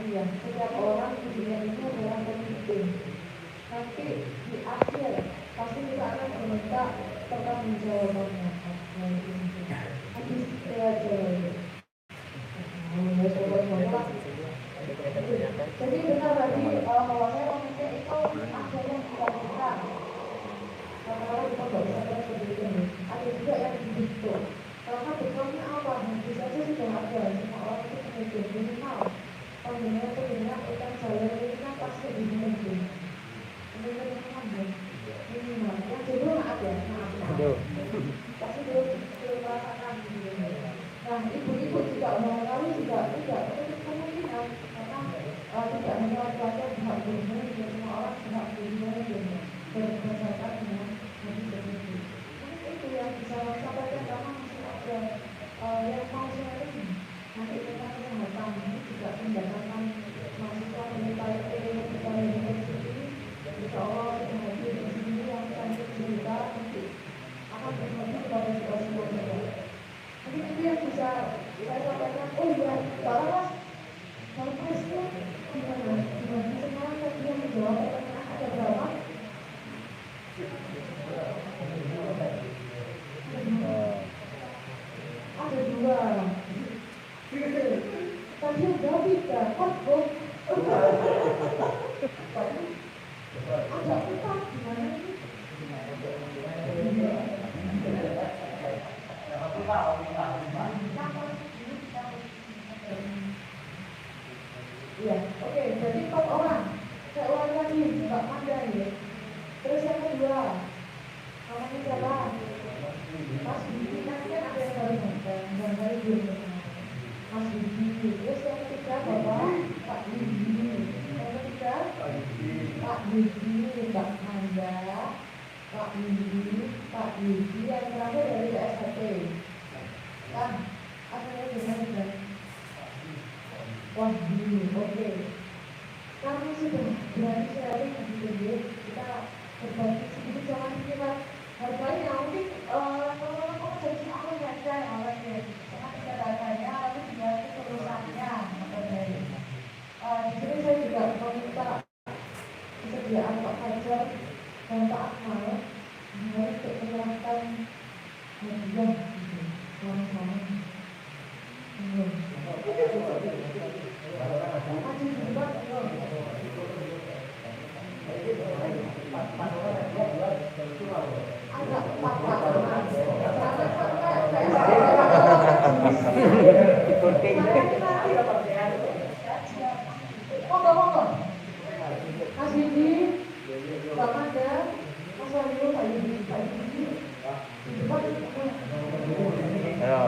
iya, setiap orang di dunia ini adalah pemimpin. Nanti di akhir pasti kita akan meminta pertanggungjawabannya. Hadis aja. Jadi benar tadi bahwasanya pemimpin itu akhirnya kita. Kalau kita nggak bisa terus seperti ini, ada juga yang begitu. Karena backgroundnya apa? Bisa saja sudah ada. Semua orang itu pemimpin minimal. Pembina itu dengan utang jalur ini kan pasti dimiliki. Pemimpin itu kan minimal. Yang dulu nggak ada, maaf. Pasti belum merasakan. Nah, ibu-ibu juga mengetahui juga tidak kemungkinan karena tidak hanya laki-laki hak berhubungan dengan semua orang hak berhubungan dengan berdasarkan dengan hadis tersebut. Itu yang bisa saya sampaikan karena masih ada yang mau saya ini nanti tentang kesehatan ini juga mendatangkan mahasiswa menilai kita universiti. Insya Allah kita hadir di sini yang akan cerita nanti akan berbagi kepada kita semua. Jadi itu yang bisa saya sampaikan. Oh iya, Pak Presnya gimana? Sekarang tadi yang menjawab pertanyaan ada berapa? Ada 2. Tadi ada 3. Kok? Ada 4 gimana ini? Iya, oke, jadi 4 orang. Saya ulangi lagi, Mbak Manda ya. Terus yang kedua, namanya siapa? Mas Bibi, nanti kan ada yang baru datang, yang baru belum. Mas Bibi. Terus yang ketiga Bapak Pak Bibi. Yang ketiga Pak Bibi, Mbak Manda, Pak Bibi, Pak Bibi. Yang terakhir dari SHT. Kan, asalnya gimana? Wah, oke. Karena sudah berani sharing gitu, kita berbagi sedikit jangan kita harganya mungkin kalau jadi apa saja awalnya karena tidak adanya lalu juga ketulusannya dari di sini saya juga meminta kesediaan Pak Fajar dan Pak Akmal untuk menyerahkan hadiah gitu sama-sama. Monggo. Mas Yudi, Mbak Manda, Mas Wahyu, Pak Yudi, di depan. Ayo.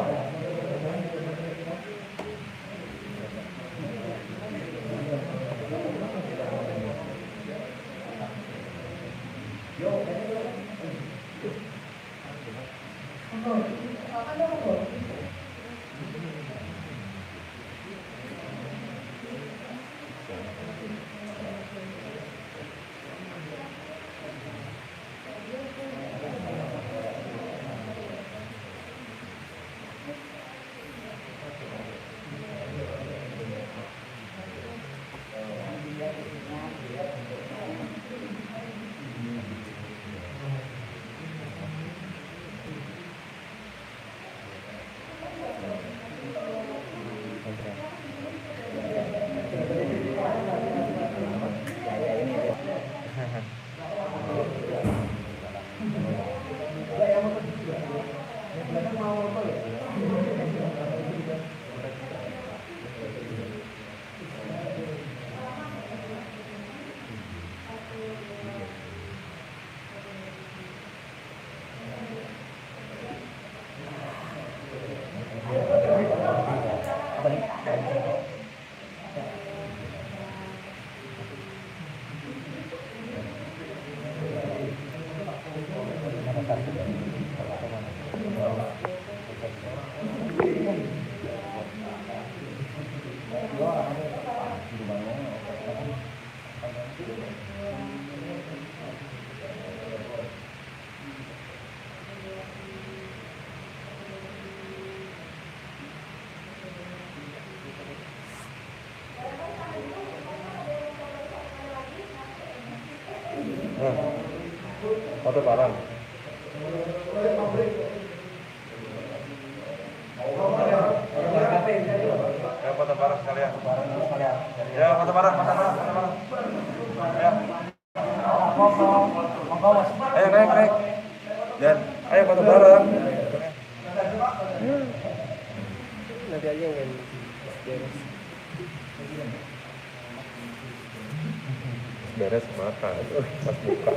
Foto bareng. Ya foto bareng sekalian. Ya foto bareng. Ya. Ayo naik. Dan ayo foto bareng. Nanti aja yang beres makan pas buka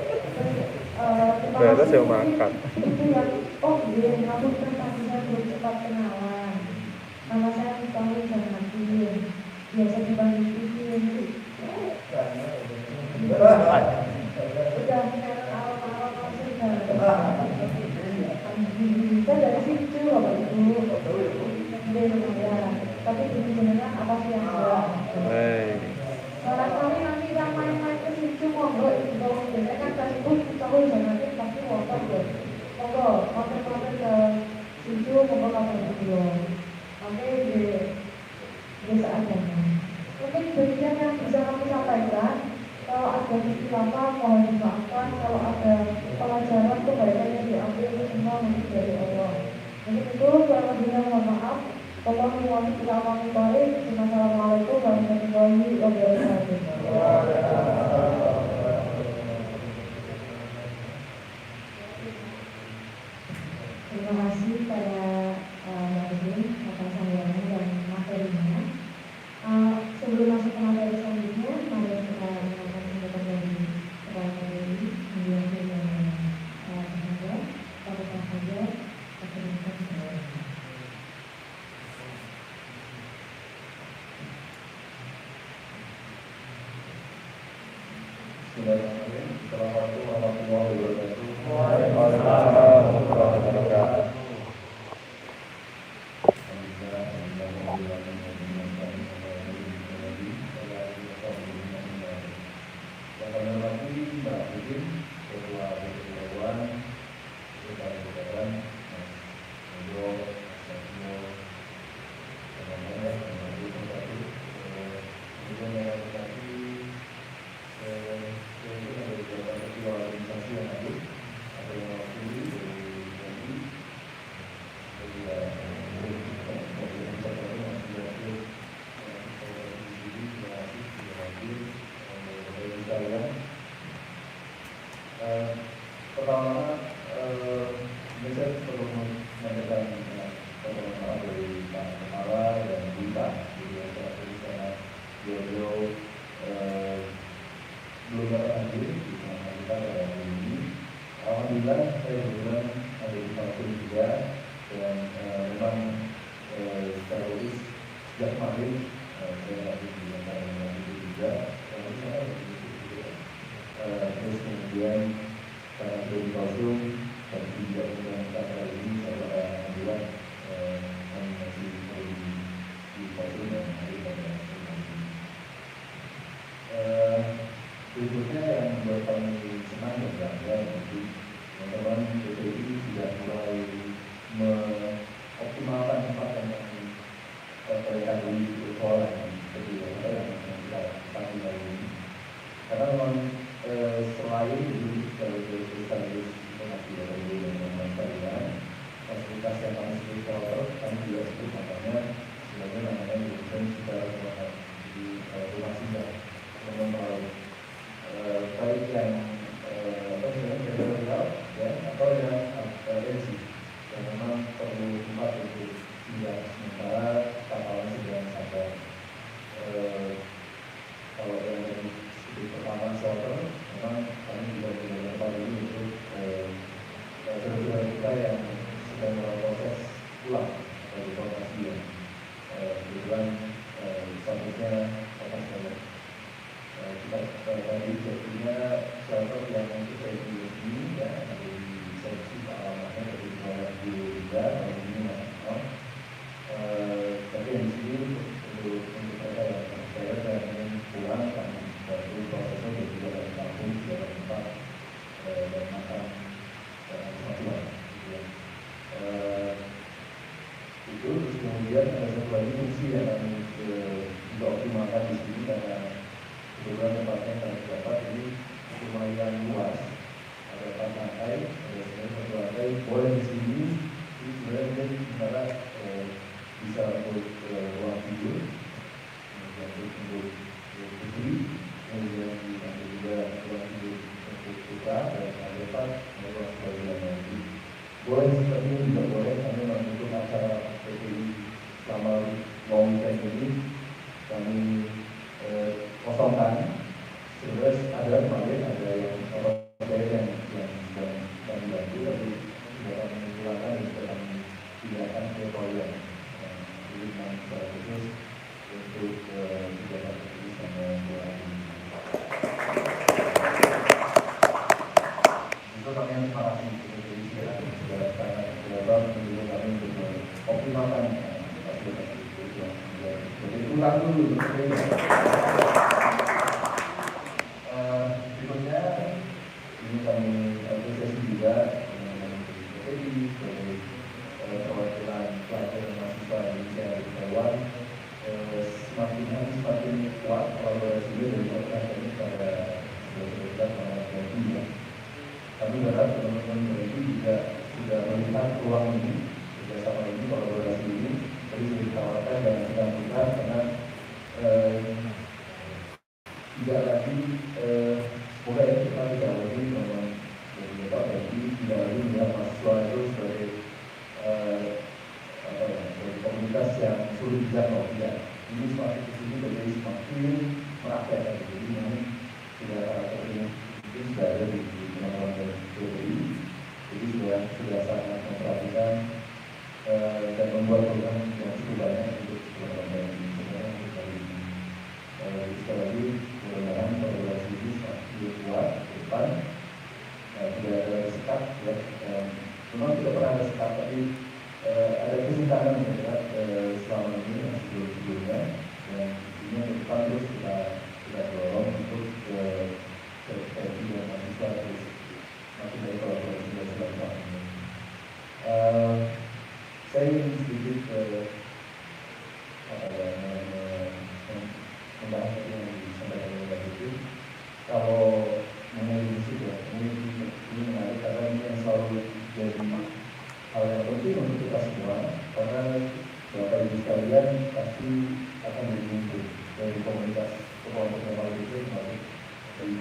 beres ya makan. Itu yang aku presentasinya belum sempat kenalan. Nama saya Mustahil Jangan biasa dipanggil Pipi. Udah awal-awal sudah. Saya dari situ Bapak Ibu. Tapi sebenarnya apa sih yang ada? Barangkali nanti yang main-main ke situ monggo ibu biasanya kan Facebook tahu jangan pasti motor loh. Monggo mampir ke situ monggo kabar dulu. Oke di desa agama. Mungkin demikian yang bisa kami sampaikan. Kalau ada apa mohon dimaafkan. Kalau ada pelajaran kebaikan yang diambil itu semua mungkin dari Allah. Mungkin itu kurang lebihnya mohon maaf. Assalamualaikum warahmatullahi wabarakatuh. Terima kasih pada Martin atas sambutannya dan materinya. Sebelum masuk ke materi selanjutnya, mari kita mendengarkan sambutan dari Kepala Menteri Mendiang dan Pak Saja. Assalamualaikum warahmatullahi wabarakatuh. Waalaikumsalam warahmatullahi wabarakatuh. Yang kami hormati Mbak Putih, Ketua Dewan, Ketua Dewan, pertama, saya perlu menyampaikan permohonan dari Pak Kepala dan Bunda karena beliau belum dapat hadir di tengah kita pada hari ini. Alhamdulillah saya kebetulan ada di Palembang juga dan memang secara logis sejak kemarin saya hadir di acara itu juga. Terus kemudian karena belum kosong dan tidak menggunakan kali ini saya alhamdulillah masih di kosong dan hari pada ini. Berikutnya yang membuat kami senang dan bangga yaitu teman-teman BPI sudah mulai mengoptimalkan tempat yang mereka beli di sekolah yang kedua yang kita panggil hari ini. Karena memang selain itu sekaligus informasi dari teman-teman sekalian, fasilitas yang kami sebut kalau kami juga sebut namanya namanya secara di rumah singgah teman-teman baik yang general ya atau yang emergency yang memang perlu tempat untuk singgah sementara kapalnya sedang sampai. Kalau yang dari pertama shelter memang kami juga punya tempat ini untuk saudara kita yang sedang melakukan proses pulang dari kota Sion. Kebetulan selanjutnya akan saya kita tadi jadinya shelter yang untuk saya ini ya dari seksi alamatnya dari wilayah juga tahun ini tapi yang di sini untuk mereka yang saya ingin pulang karena dari prosesnya juga dari kampung juga tempat dan makan semacam itu. Terus kemudian ada satu lagi fungsi yang kami juga optimalkan di sini karena kebetulan tempatnya kami dapat ini lumayan luas, ada 4 lantai, ada sebenarnya 1 lantai, boleh di sini, ini sebenarnya kita sementara bisa untuk ruang tidur, untuk putri, kemudian bisa juga ruang tidur untuk kita, dan ada depan, ada ruang sebagian lagi. Boleh seperti ini juga boleh, kami untuk acara PPI selama long weekend ini, kami kosongkan. Sebenarnya ada kemarin ada yang saya yang sedang dibantu, tapi sudah kami pulangkan dan sudah kami pindahkan ke toilet. Jadi memang secara khusus untuk kegiatan ini sama bulan ini. Itu kami yang terima kasih untuk sudah sangat mendukung kami untuk optimalkan fasilitas itu. Jadi ulang dulu. Berikutnya ini kami apresiasi juga dengan PPI sebagai perwakilan pelajar dan mahasiswa Indonesia di Taiwan, semakin kuat kolaborasinya dari pemerintah ini pada saudara-saudara. Kami berharap teman-teman PPI juga sudah melihat peluang ini, kerjasama ini, kolaborasi ini, tadi sudah ditawarkan dan sedang kita karena tidak lagi semoga ya kita tidak lagi memang jadi tidak lagi melihat mahasiswa itu sebagai sebagai komunitas yang sulit dijangkau. Tidak, ini semakin kesini menjadi semakin merakyat. Jadi memang tidak seperti itu sudah ada di teman-teman dari PPI. Jadi sudah sangat memperhatikan dan membuat program yang cukup banyak untuk teman-teman ini. Sekali lagi mudah-mudahan kolaborasi ini semakin kuat ke depan. Tidak ada sekat ya, memang tidak pernah ada sekat, tapi ada kesintahan selama ini sebelum-sebelumnya, dan ini ke depan terus kita dorong untuk PPI dan mahasiswa terus makin dari kolaborasi dan silaturahmi. Saya ingin sedikit membahas yang disampaikan oleh Pak Yusuf. Kalau mengenai musik ya, ini menarik karena ini yang selalu jadi hal yang penting untuk kita semua, karena Bapak Ibu sekalian pasti akan berkumpul dari komunitas kelompok yang paling itu dari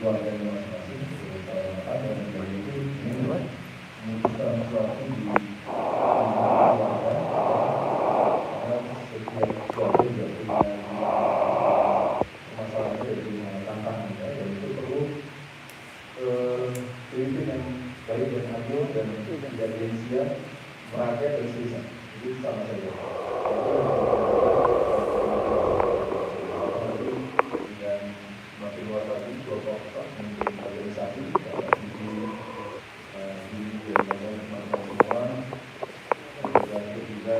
keluarga masing-masing, dari masyarakat dan dari itu ini memutuskan sesuatu di keluarga, karena setiap keluarga juga punya masalah itu dengan tantangan ya, dan itu perlu pemimpin yang baik dan adil dan tidak siap merakyat dan selisih. Itu sama saja. Dan semakin luas lagi kelompok mungkin organisasi di dari teman-teman semua, dan itu juga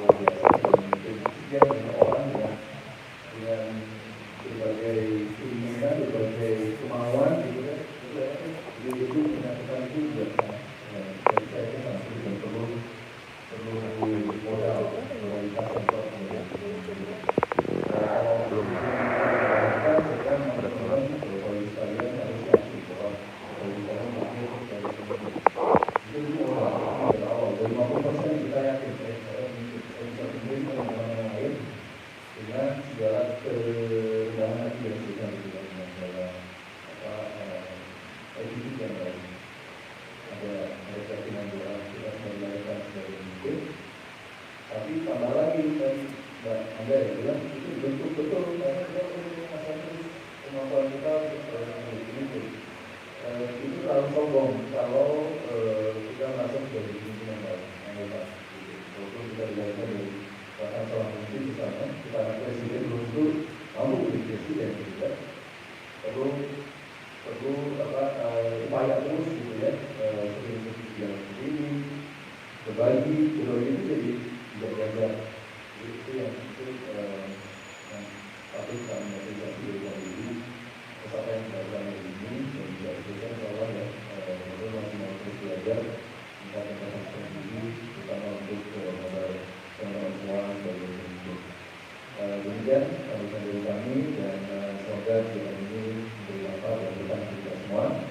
luar biasa mungkin sekian banyak orang yang berbagai keinginan, berbagai kemauan gitu kan, itu menyatukan itu juga dari saya itu sangat dan perlu modal kualitas yang kuat kemudian. Kalau belum kita sedang teman-teman kalau sekalian harus yakin bahwa kalau kita mungkin dari itu modal dari awal dari 50% kita yakin saya bisa sendiri teman-teman yang lain dengan segala kerendahan hati yang kita berikan dengan segala attitude yang baik. Ada keyakinan bahwa kita melakukan sebagai mungkin, tapi tambah lagi tadi Mbak Anda ya bilang itu betul karena kita punya masalah kemampuan kita itu terlalu sombong kalau kita merasa sebagai pemimpin yang baik, yang hebat. Walaupun kita dilakukan dari bahkan salah mungkin misalnya kita anak presiden belum tentu mampu menjadi presiden juga. Perlu upaya terus gitu ya, seperti yang ini berbagi itu jadi tidak gagal. Itu yang patut kami apresiasi dari ini peserta yang dalam ini dan juga diberikan bahwa ya masih mau terus belajar tentang seperti ini, terutama untuk modal teman-teman semua sebagai pemimpin. Demikian dari kami dan semoga film ini bermanfaat dan kita semua.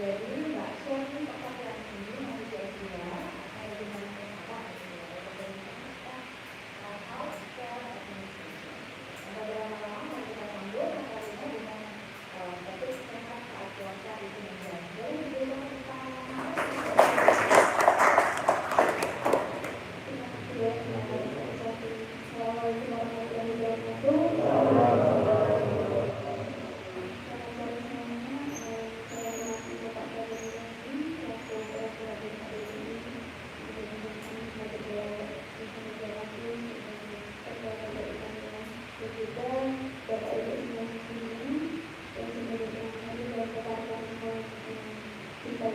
Jadi nggak share nih pertanyaan ini nanti kira-kira kayak gimana apa house care administration. Pada lama-lama kita sambut kalinya dengan topik tentang saat puasa itu menjadi jadi kita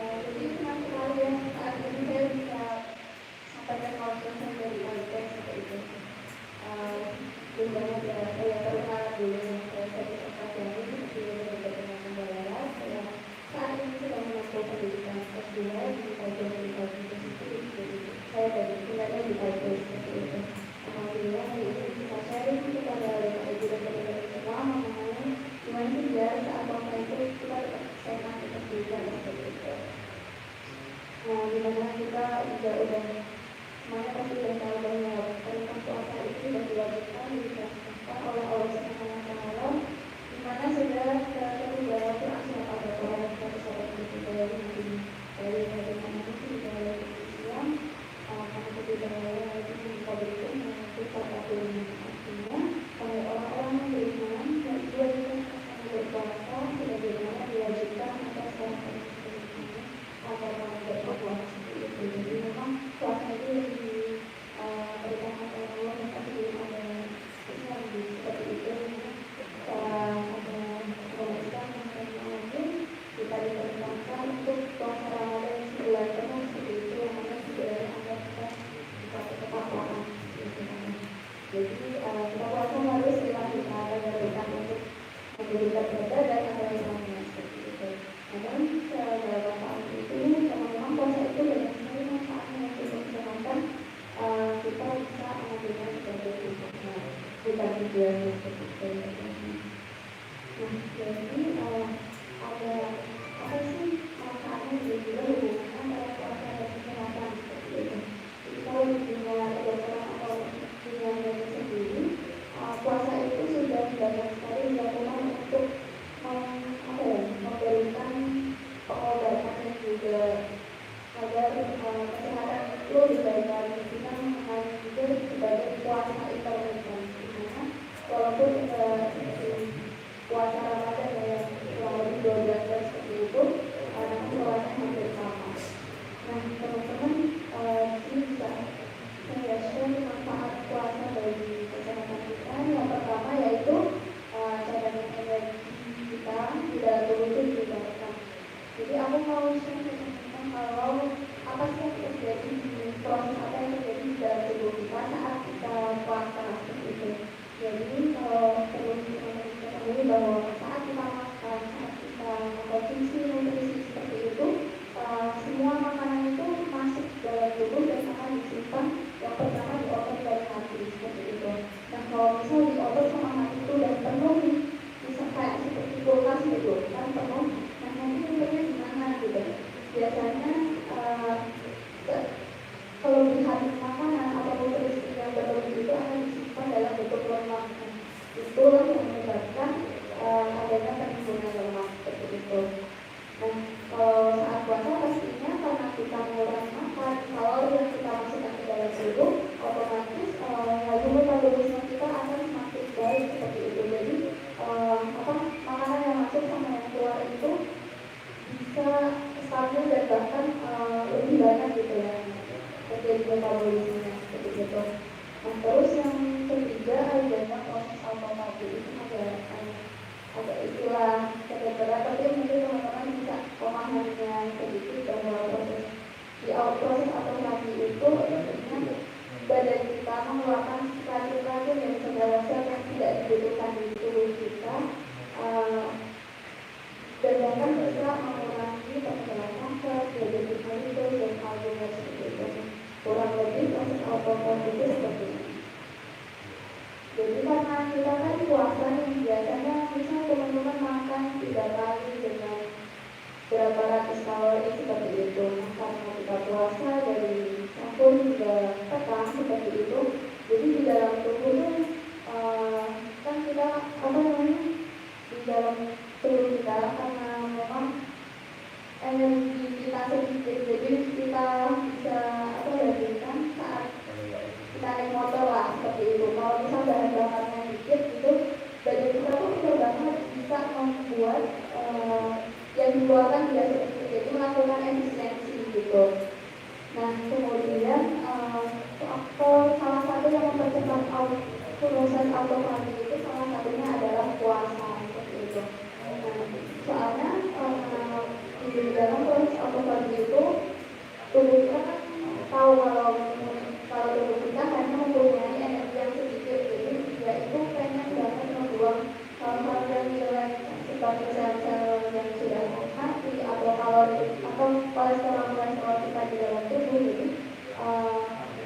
jadi senang sekali ya saat ini saya bisa sampaikan konsen dari Alika seperti itu. Jumlahnya saya perkenalan dulu saya pelajari seperti dengan pembayaran. Saya saat ini sedang menempuh pendidikan S2 di Kajian Edukasi Positif. Jadi saya dari tingkatnya di Kajian seperti itu. Alhamdulillah hari ini bisa sharing kepada ibu dan saudara semua mengenai gimana sih ya saat puasa itu kita sehat seperti itu. Nah, dimana kita juga udah semuanya pasti udah tahu bahwa perintah puasa itu sudah diwajibkan dilaksanakan oleh Allah Subhanahu Wa Taala, dimana sudah kedua itu asal pada Quran satu sahabat itu dari bagaimana itu dari Islam karena kedua itu mengkabulkan kita takut artinya oleh orang-orang yang beriman dan diwajibkan berpuasa sudah dimana diwajibkan atas orang-orang agar berpuasa seperti itu. Jadi memang puasa itu berikan oleh Allah dan pasti ada Islam seperti itu. Ada Islam yang mungkin kita diperintahkan untuk puasa Ramadan sebulan penuh seperti itu yang mana sudah ada kita kepapaan. Jadi kita puasa harus kita berikan untuk memberikan ibadah dan agama seperti itu. Namun dalam tahun itu memang puasa itu banyak sekali manfaatnya untuk kesehatan. Kita bisa mengambilnya sebagai tujuan bukan tujuan seperti itu. Nah, jadi ada apa sih manfaatnya juga hubungan antara puasa dan kesehatan seperti itu. Jadi kalau di dunia kedokteran atau dunia medis sendiri, puasa itu sudah banyak sekali dilakukan untuk memberikan pengobatan dan juga agar kesehatan itu diberikan. Kita mengenai juga sebagai puasa intermittent, dimana walaupun seperti puasa Ramadan yang kurang lebih 12 jam seperti itu, namun puasanya hampir sama. Nah, teman-teman ini bisa saya share manfaat puasa bagi kesehatan kita. Yang pertama yaitu cadangan energi kita di dalam tubuh itu ditingkatkan. Jadi aku mau share tentang kalau apa sih yang terjadi di proses apa yang terjadi di dalam tubuh kita saat kita puasa seperti itu. Jadi kalau perlu kita ketahui bahwa saat kita makan, saat kita mengkonsumsi nutrisi seperti itu, semua makanan itu masuk dalam tubuh dan akan disimpan yang pertama di otot dan hati seperti itu. Nah, kalau misal di otot sama hati itu dan penuh nih, bisa kayak seperti kulkas gitu kan penuh. Nah, nanti nutrisinya gimana gitu? Biasanya kelebihan makanan atau nutrisi yang berlebih itu akan disimpan dalam bentuk lemak. Itulah yang menyebabkan adanya penimbunan lemak seperti itu. melakukan efisiensi gitu. Nah kemudian salah satu yang mempercepat proses autofagi itu salah satunya adalah puasa seperti itu. Nah, soalnya di dalam proses autofagi itu tubuh kita kan tahu kalau tubuh kita hanya mempunyai energi yang sedikit, jadi dia itu pengen banget membuang hal-hal yang jelek seperti sel-sel yang sudah mati atau kalori atau kolesterol kita di dalam tubuh. Jadi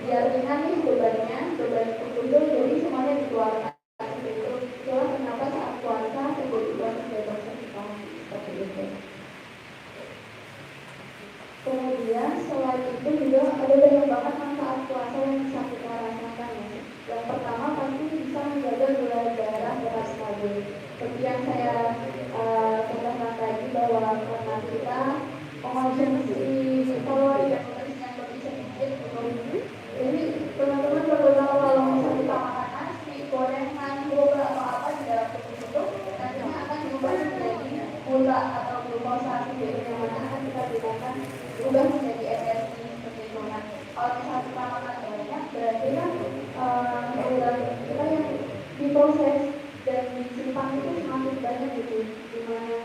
biar ringan nih beban tubuh, jadi semuanya dikeluarkan seperti itu. Itulah kenapa saat puasa terjadi proses detoksifikasi seperti itu. Kemudian selain itu juga ada banyak banget manfaat puasa yang bisa kita rasakan ya. Yang pertama pasti bisa menjaga gula darah tetap stabil. Seperti yang saya katakan tadi bahwa karena kita mengonsumsi kalori dan nutrisi yang lebih sedikit gitu. Jadi teman-teman perlu tahu kalau misalnya kita makan nasi, gorengan, boba atau apa di dalam tubuh itu nantinya akan diubah menjadi gula atau glukosa sendiri yang mana akan kita gunakan berubah menjadi energi seperti itu. Nah, kalau misalnya kita makan banyak berarti kan gula kita yang diproses dan disimpan itu semakin banyak gitu, dimana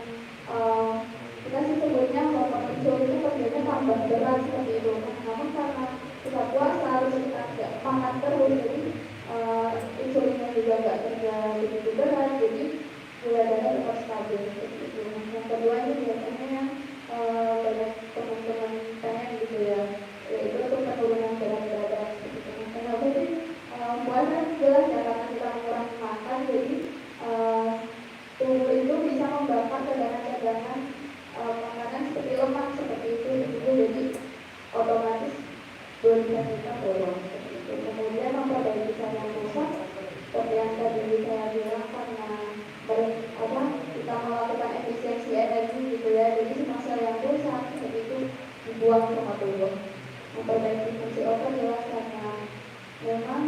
kita sih sebutnya hormon insulin itu kerjanya tambah berat seperti itu. Namun karena kita puasa harus kita tidak makan terus, jadi insulinnya juga nggak kerja begitu berat, jadi gula darah tetap stabil seperti itu. Yang kedua ini biasanya banyak teman-teman pengen gitu ya, yaitu untuk penurunan berat badan seperti itu. Kenapa sih puasa jelas ya, karena kita mengurangi makan, jadi tubuh itu bisa membakar cadangan-cadangan makanan seperti lemak seperti itu, jadi otomatis berat kita turun seperti itu. Kemudian memperbaiki sel yang rusak seperti yang tadi saya bilang, karena kita melakukan efisiensi energi gitu ya, jadi semua sel yang rusak seperti itu dibuang sama tubuh. Memperbaiki fungsi otot jelas karena memang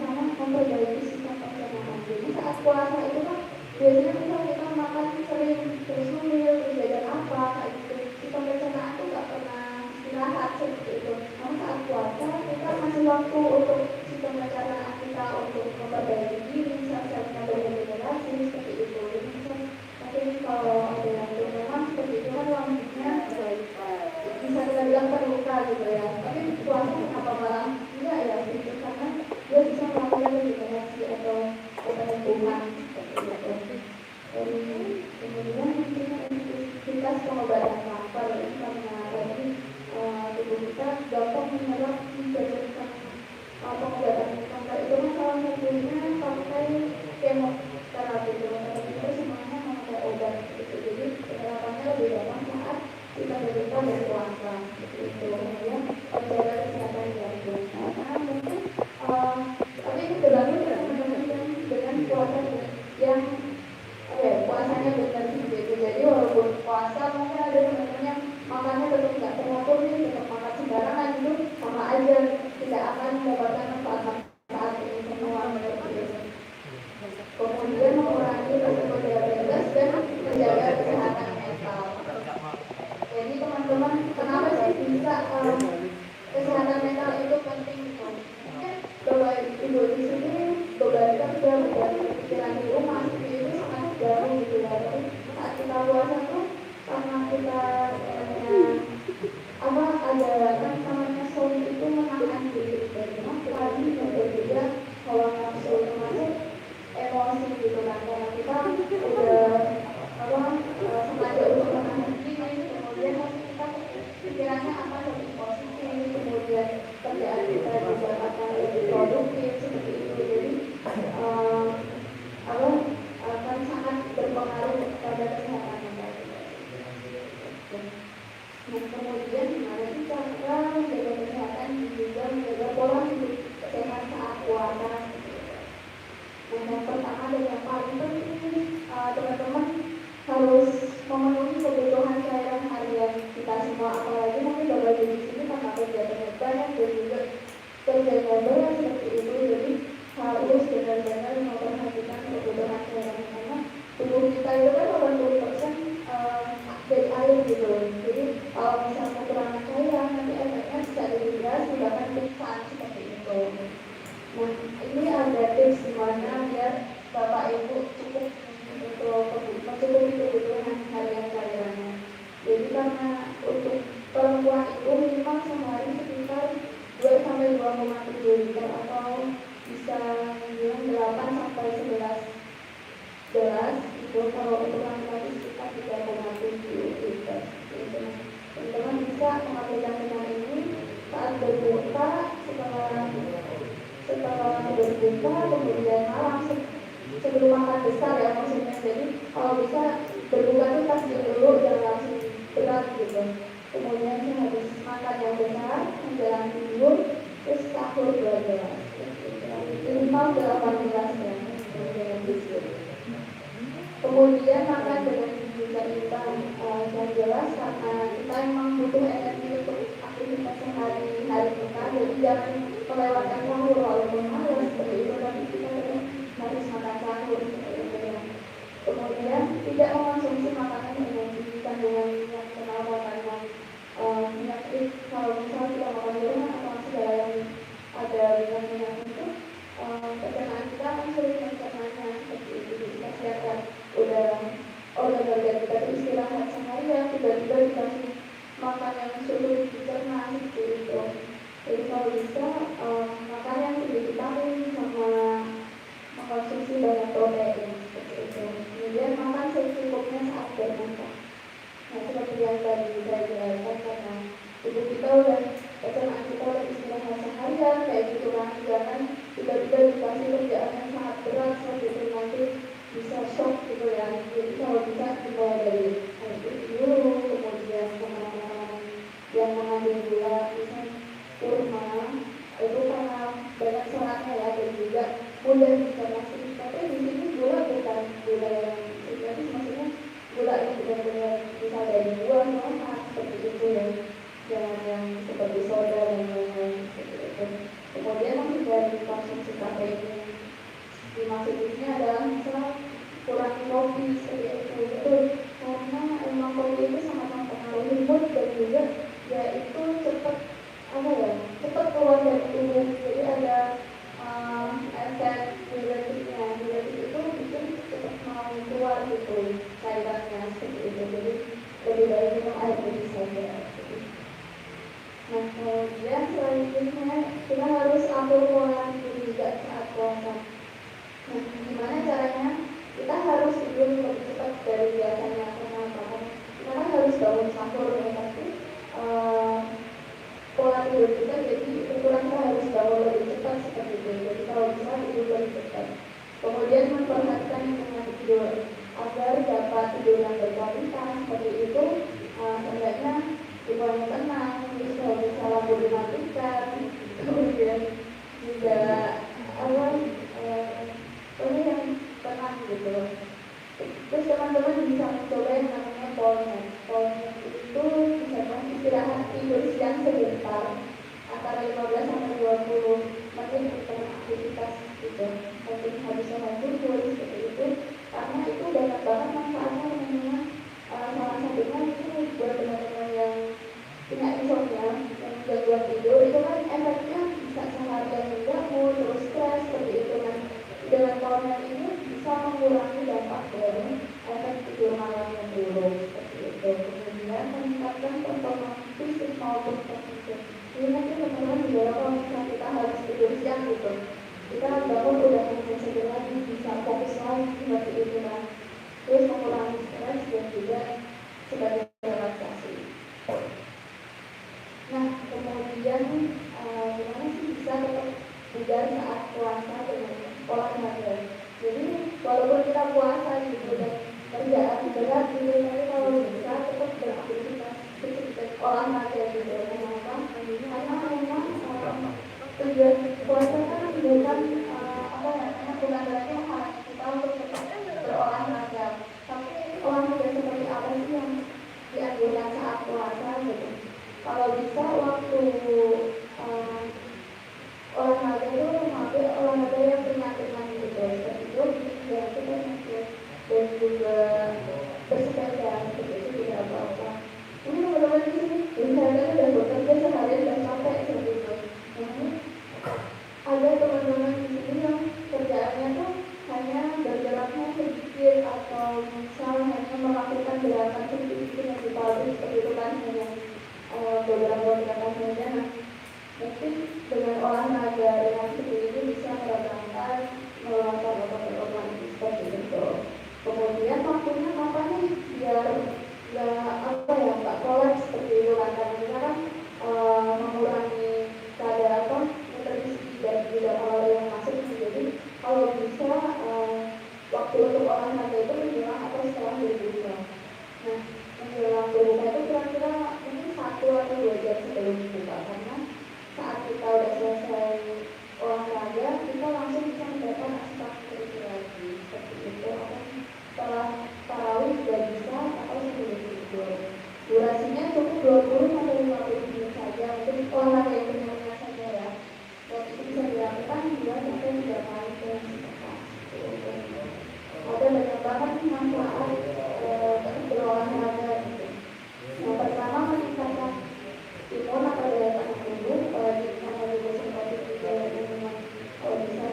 sama memperbaiki sistem pencernaan. Jadi saat puasa itu kan biasanya kita makan sering terus ngemil, terus jajan apa kayak gitu, sistem pencernaan tuh nggak pernah istirahat seperti itu. Namun saat puasa kita masih waktu untuk sistem pencernaan kita untuk memperbaiki diri, sel-selnya beregenerasi seperti itu. Jadi mungkin kalau ada yang memang seperti itu kan lambungnya bisa kita bilang terluka gitu ya. Tapi puasa kenapa malah enggak ya gitu, karena dia bisa melakukan regenerasi atau penyembuhan seperti itu. Kemudian intensitas pengobatan lapar ini karena tadi tubuh kita gampang menyerap menjadikan pengobatan kanker itu kan salah satunya pakai kemoterapi. Kemoterapi itu semuanya memakai obat gitu. Jadi penerapannya lebih gampang saat kita berbuka dan puasa seperti itu. Kemudian menjaga kesehatan jantung. Nah mungkin tapi itu berlalu dengan puasa yang puasanya benar gitu. Jadi walaupun puasa mungkin ada teman-teman yang makannya tetap nggak teratur nih, tetap makan sembarangan gitu, sama aja tidak akan mendapatkan manfaat ini semua seperti itu. Kemudian mengurangi risiko diabetes dan menjaga kesehatan mental. Jadi teman-teman, kenapa sih bisa kesehatan mental itu penting gitu? Mungkin bahwa ibu di sini beberapa sudah berpikiran di rumah itu sangat jauh gitu ya. Tapi saat kita puasa tuh karena kita ada kan namanya soul itu menahan diri dari tadi dan juga kalau nafsu termasuk emosi gitu kan, karena kita udah sengaja untuk menahan diri, kemudian masih kita pikirannya akan lebih positif, kemudian kerjaan kita juga akan lebih produktif seperti itu. Jadi akan sangat berpengaruh pada kesehatan mental. Nah, kemudian gimana sih cara menjaga kesehatan dan juga menjaga pola hidup sehat saat puasa? Nah, yang pertama dan yang paling penting teman-teman harus memenuhi kebutuhan cairan harian kita semua, apalagi mungkin bapak di sini karena kegiatannya banyak dan juga kerjanya banyak seperti itu, jadi harus benar-benar memperhatikan kebutuhan cairan karena tubuh kita itu kan 80% dari air gitu. Jadi kalau kalau misalnya kekurangan cairan nanti efeknya bisa dehidrasi bahkan pingsan seperti itu. Nah, ini ada tips gimana biar Bapak Ibu cukup untuk mencukupi kebutuhan harian cairannya. Jadi karena untuk perempuan itu minimal sehari sekitar 2 sampai 2,7 liter atau bisa bilang 8 sampai 11 gelas. Itu kalau untuk laki-laki sekitar 3,7 liter. Teman-teman bisa mengambil dengan ini saat berbuka, setelah berbuka, kemudian malam sebelum makan besar ya maksudnya. Jadi kalau bisa berbuka itu pasti dulu, jangan langsung berat gitu. Kemudian habis makan yang besar, menjelang tidur, terus sahur 2 gelas. Minimal 8 gelas ya. Kemudian makan dengan gizi seimbang. Yang jelas karena kita memang butuh energi untuk aktivitas sehari-hari kita, jadi jangan melewatkan sahur walaupun malas seperti itu, tapi kita harus makan sahur seperti itu ya. Kemudian tidak mengonsumsi makanan dengan kandungan yang kenal makanan penyakit. Kalau misalnya kita makan gorengan atau segala yang ada minyak itu, pencernaan kita akan sulit mencernanya seperti itu. Jadi kesehatan organ kita itu istirahat seharian, tiba-tiba dikasih makan yang sulit dicerna seperti itu. Jadi kalau bisa makan yang tinggi vitamin sama mengkonsumsi banyak protein seperti itu. Kemudian makan secukupnya saat berbuka. Nah, seperti yang tadi saya jelaskan, karena tubuh kita udah pencernaan kita udah istirahat seharian kayak gitu kan, jangan tiba-tiba dikasih kerjaan yang sangat berat seperti itu, nanti bisa shock gitu ya. Jadi kalau bisa dimulai dari dulu, kemudian makanan yang mengandung gula, misalnya kurma, itu karena banyak seratnya ya, dan juga mudah dicerna. Tapi di sini gula bukan gula yang sintetis, maksudnya gula yang benar-benar bisa dari buah, seperti itu ya, jangan yang seperti soda dan lain-lain seperti itu. Kemudian menghindari konsumsi kafein. Dimaksud ini adalah misalnya kurangi kopi seperti itu, karena emang kopi itu sangat mempengaruhi mood dan juga ya itu cepat keluar dari tubuh. Jadi ada efek diuretiknya. Diuretik itu bikin cepat mau keluar gitu cairannya seperti itu. Jadi lebih baik minum air putih saja. Nah, kemudian selanjutnya kita harus atur pola tidur juga saat puasa. Nah, gimana caranya? Kita harus tidur lebih cepat dari biasanya. Kenapa? Kita kan harus bangun sahur ya, tapi pola tidur kita jadi ukuran kita harus bangun lebih cepat seperti itu. Jadi kalau bisa tidur lebih cepat. Kemudian memperhatikan lingkungan tidur agar dapat tidur yang berkualitas seperti itu. Sebenarnya tidur yang tenang, terus kalau bisa lampu dimatikan, kemudian juga yang tenang gitu. Terus teman-teman bisa mencoba yang namanya power nap itu misalkan istirahat tidur siang sebentar antara 15 sampai 20 menit untuk aktivitas gitu. Mungkin habis sholat zuhur seperti itu, karena itu banyak banget manfaatnya. Namanya salah satunya itu buat teman-teman yang punya insomnia, yang gangguan tidur, itu kan efeknya bisa seharian mengganggu, terus stres seperti itu kan. Dengan power nap ini bisa mengurangi dampak dari efek tidur malam yang buruk seperti itu. Kemudian meningkatkan performa fisik maupun kognitif. Jadi nanti teman-teman juga kalau misalnya kita harus tidur siang gitu, kita bangun udah mungkin segera bisa fokus lagi seperti itu kan. Terus mengurangi stres dan juga sebagai relaksasi. Nah, kemudian gimana sih bisa tetap bugar saat puasa dengan olahraga? Jadi walaupun kita puasa gitu dan kerjaan berat gitu, tapi kalau bisa tetap beraktivitas sedikit olahraga gitu. Kenapa? Karena memang tujuan puasa kan bukan bukan berarti menghalangi kita untuk tetap berolahraga. Tapi olahraga seperti apa sih yang dianjurkan saat puasa gitu? Kalau bisa waktu olahraga itu mengambil olahraga yang ringan-ringan gitu, seperti jogging, dan juga bersepeda, seperti itu tidak apa-apa. Ini teman-teman di sini gerakan seperti itu yang di pabrik seperti itu kan hanya beberapa gerakan saja. Mungkin dengan olahraga yang seperti ini bisa meredakan melangkah otot-otot seperti itu. Kemudian waktunya kapan nih biar nggak kolaps seperti itu kan, karena kita kan mengurangi kadar nutrisi dan juga kalori yang masuk. Jadi kalau bisa waktu untuk olahraga itu menjelang atau setelah berbuka. Nah, menjelang berbuka itu kira-kira mungkin 1 atau 2 jam sebelum berbuka, karena saat kita udah selesai olahraga kita langsung bisa mendapat asupan nutrisi lagi seperti itu. Atau setelah tarawih juga bisa atau sebelum tidur. Durasinya cukup 20 sampai 50 menit saja untuk olahraga yang benar-benar saja ya. Dan itu bisa dilakukan 2 sampai 3 kali dalam sepekan. Ada banyak banget manfaat berolahraga gitu. Yang pertama meningkatkan imun atau daya tahan tubuh, apalagi karena juga seperti juga memang kalau bisa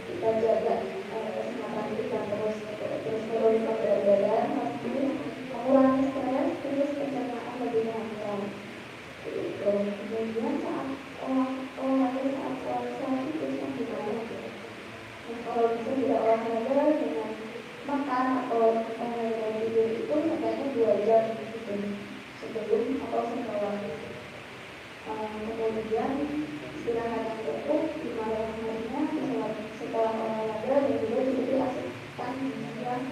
kita jaga kesehatan kita terus meneruskan berat badan, pasti mengurangi stres, terus pencernaan lebih lancar. Kemudian saat olahraga saat puasa itu gimana? Kalau bisa tidak olahraga dengan makan atau tidur itu sebaiknya 2 jam sebelum atau setelah. Kemudian istirahat yang cukup di malam harinya setelah olahraga dan juga diberi asupan yang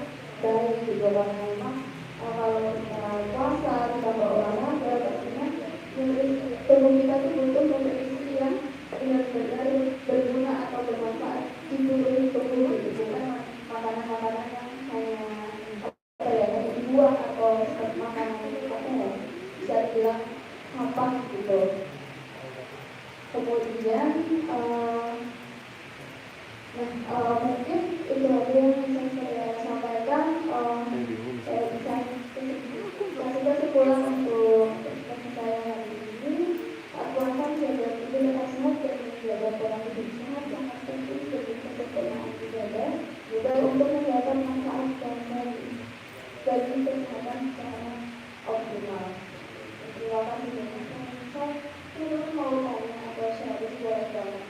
baik juga, karena memang kalau kita puasa kita berolahraga pastinya tubuh kita tuh butuh nutrisi yang benar-benar berguna atau bermanfaat di tubuh gitu, bukan makanan-makanan yang hanya dibuang atau seperti makanan bisa dibilang sampah gitu. Kemudian mungkin itu aja yang bisa saya sampaikan. Saya bisa kasih kesimpulan untuk saya hari ini. Puasa menjaga tubuh tetap sehat dan menjaga pola hidup sehat sangat penting bagi kesempurnaan ibadah, juga untuk menjaga manfaat dan bagi kesehatan secara optimal. Terima kasih banyak. Saya mau tanya atau share boleh banget.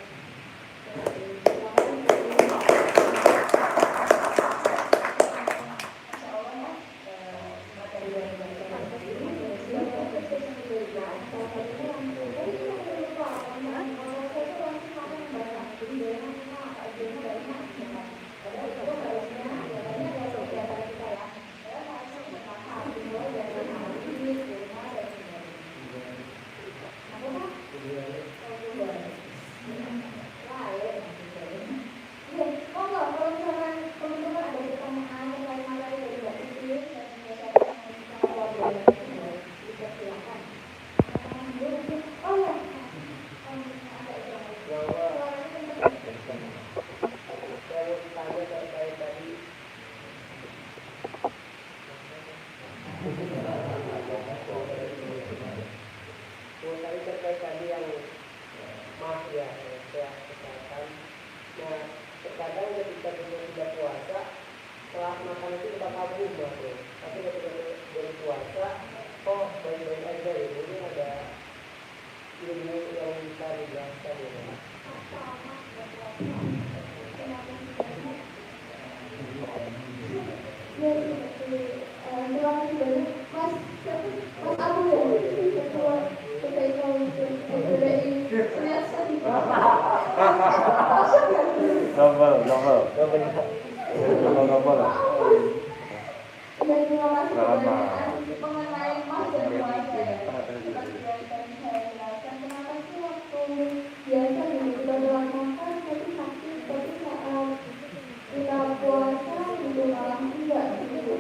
Terima terkait tadi yang maaf ya, saya kesehatan. Nah, terkadang ketika kita sudah puasa, setelah makan itu kita kabur gitu. Tapi ketika berpuasa, kok baik-baik aja ya. Ini ada ilmu yang bisa dijelaskan ya. Double. Dan terima kasih mengenai mas dan puasa ya. Kenapa sih waktu biasa kita doang makan tapi sakit, tapi saat kita puasa itu malah enggak gitu.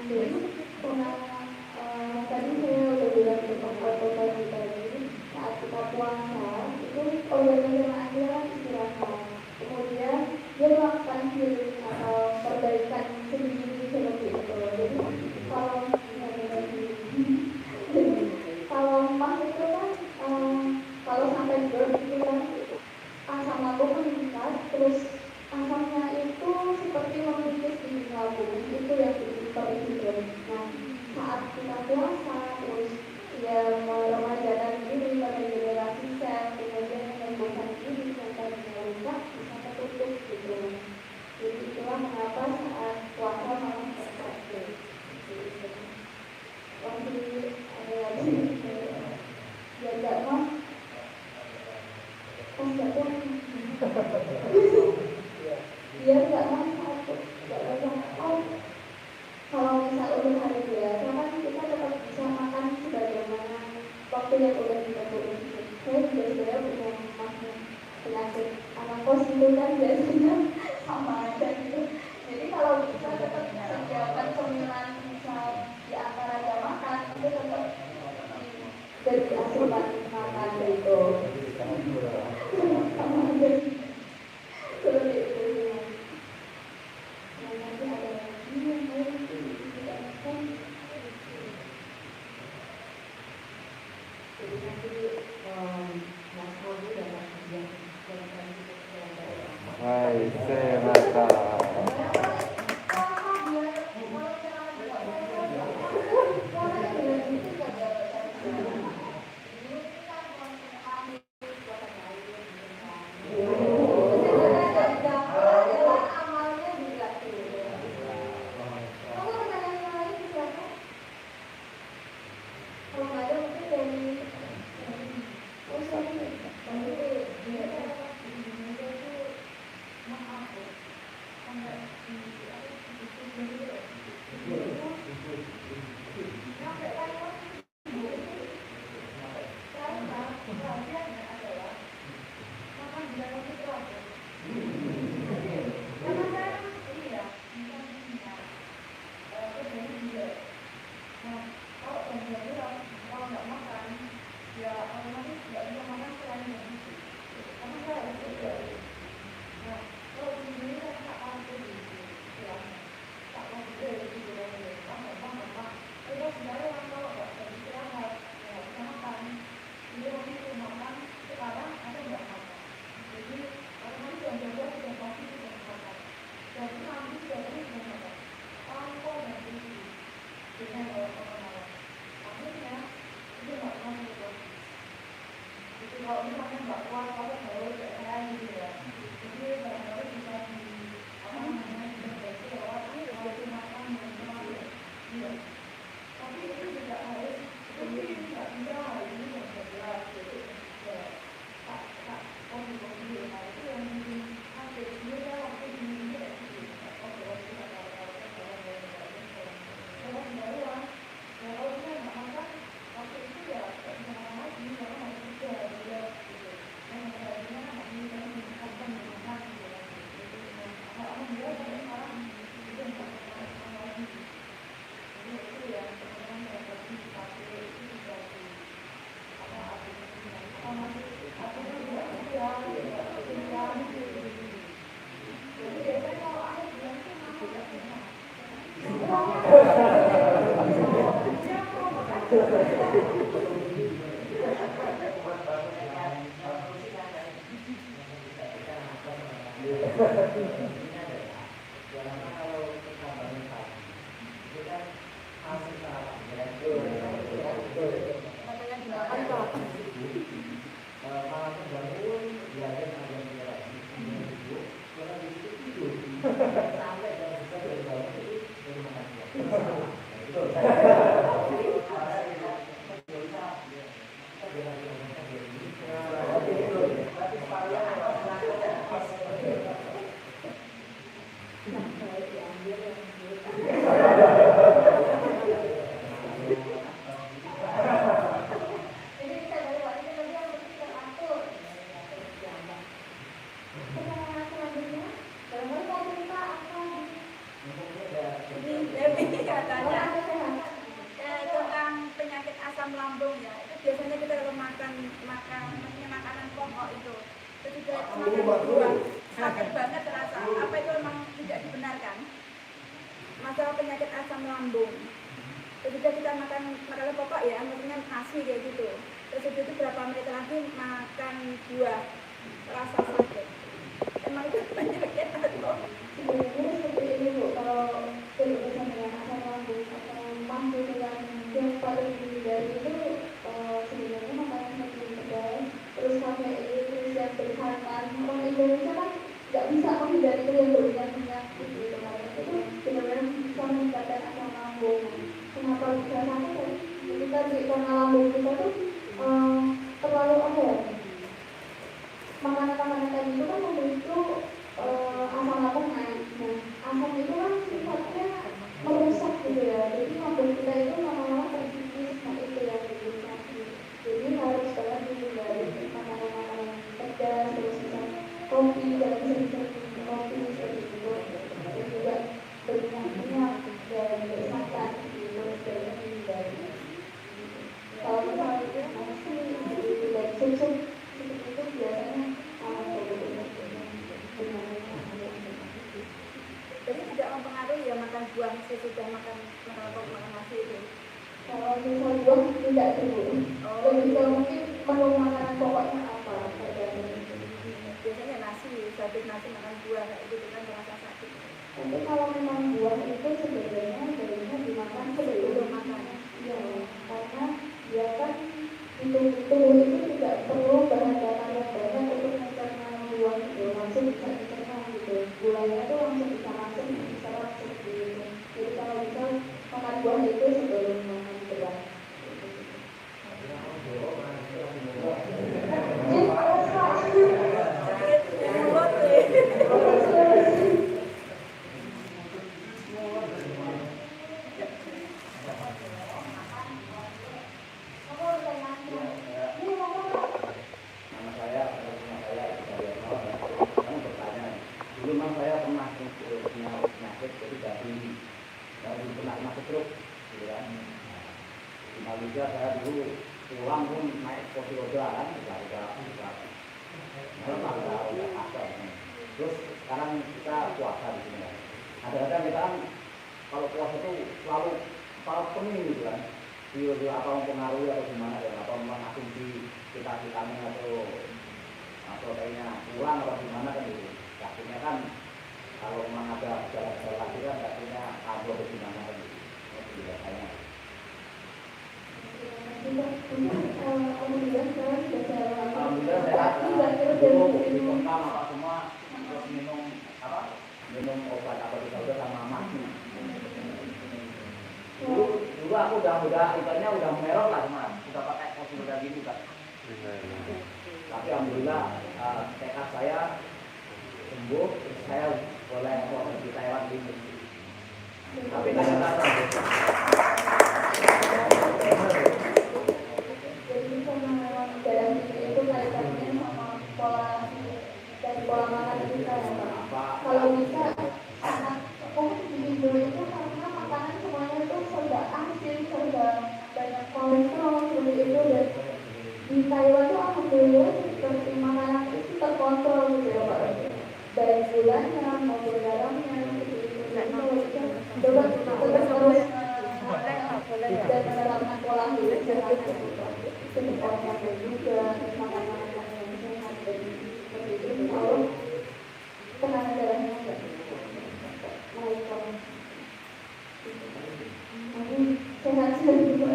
Jadi tadi saya udah bilang di tempat-tempat kita ini saat kita puasa itu organ jemaah istirahat. Kemudian dia melakukan healing atau perbaikan sendiri seperti itu. Jadi kalau mas itu kan kalau sampai burn itu kan puasa, terus ya meremajakan diri pada generasi sel, kemudian menyembuhkan diri yang tadinya rusak bisa tertutup gitu. Jadi itulah mengapa saat puasa malah sakit. Waktu ada lagi jaga mah pas jaga biar nggak masuk, nggak banyak. Oh, kalau misal udah hari biasa kan kita tetap bisa makan sebagaimana waktu yang udah ditentuin. Saya juga sebenarnya punya masnya penyakit anak kos itu kan biasanya sama aja gitu. Jadi kalau bisa tetap sediakan cemilan misal di antara jam makan itu tetap dari asupan makan gitu. Sama aja seperti itu. Yang nanti ada lagi yang mau ditanyakan. Jadi nanti Mas Aldi dapat ujian dari Hai, Senata. Sakit banget terasa. Apa itu memang tidak dibenarkan? Masalah penyakit asam lambung. Ketika kita makan makanan pokok ya, maksudnya nasi kayak gitu. Terus itu berapa menit lagi makan buah, rasa sakit. Emang itu penyakit atau? Sebenarnya seperti ini Bu, kalau berurusan dengan asam lambung atau mampu dengan yang yang berminyak-minyak gitu kan, itu benar-benar bisa meningkatkan asam lambung. Kenapa bisa sampai kan? Jadi tadi karena lambung kita tuh terlalu apa ya? Makanan-makanan tadi itu kan memicu asam lambung naik. Nah, asam itu kan sifatnya merusak gitu ya. Jadi lambung kita itu lama-lama terkikis, nah itu yang bikin sakit. Jadi harus banget dihindari makanan-makanan pedas, terus misalnya kopi, jangan sering-sering minum kopi seperti itu. Terus juga berminyak-minyak dan bersantan gitu, sebaiknya dihindari. Kalau misalnya nasi dan sup-sup seperti itu biasanya Jadi tidak mempengaruhi ya makan buah sesudah makan nasi itu. kalau misal buah tidak dulu, lebih ke mungkin menu makanan pokoknya apa saja. Biasanya nasi, habis nasi makan buah kayak gitu kan terasa sakit. Tapi kalau memang buah itu sebenarnya baiknya dimakan sebelum makan. Ya, karena dia kan tubuh itu tidak perlu bahan bakar yang banyak untuk mencerna buah itu, langsung bisa dicerna gitu. Gulanya itu langsung bisa masuk, diserap seperti itu. Jadi kalau bisa makan buah itu sebelum makan beras. Malaysia saya dulu pulang pun naik kursi roda kan, udah kasar. Terus sekarang kita puasa di sini. Kadang-kadang kita kan kalau puasa itu selalu pening gitu kan. Dia apa mempengaruhi atau gimana ya, atau memang asumsi kita vitamin atau kayaknya kurang atau gimana kan gitu. Akhirnya kan kalau memang ada gejala-gejala lagi kan akhirnya atau gimana kan gitu. Biasanya. Alhamdulillah sekarang sudah jalan. Alhamdulillah sehat. Dulu dikontak apa semua terus minum obat apa kita udah sama mati. Dulu aku udah ibaratnya udah merah lah teman, udah pakai kursi roda gini kan. Tapi alhamdulillah tekad saya sembuh, terus saya boleh di Taiwan ini. Tapi kadang-kadang jadi sama darah itu kaitannya sama pola dan pola makan kita ya Pak. Kalau bisa anak di Indo itu karena makanan semuanya itu serba asin, serba banyak kolesterol seperti itu, dan di Taiwan itu alhamdulillah seperti makanan itu terkontrol gitu ya Pak. Baik gulanya maupun garamnya seperti itu. Coba terus dan menerapkan pola hidup sehat olahraga juga, makanan yang sehat dan seperti itu, insya Allah tekanan darahnya nggak naik kalau sehat juga.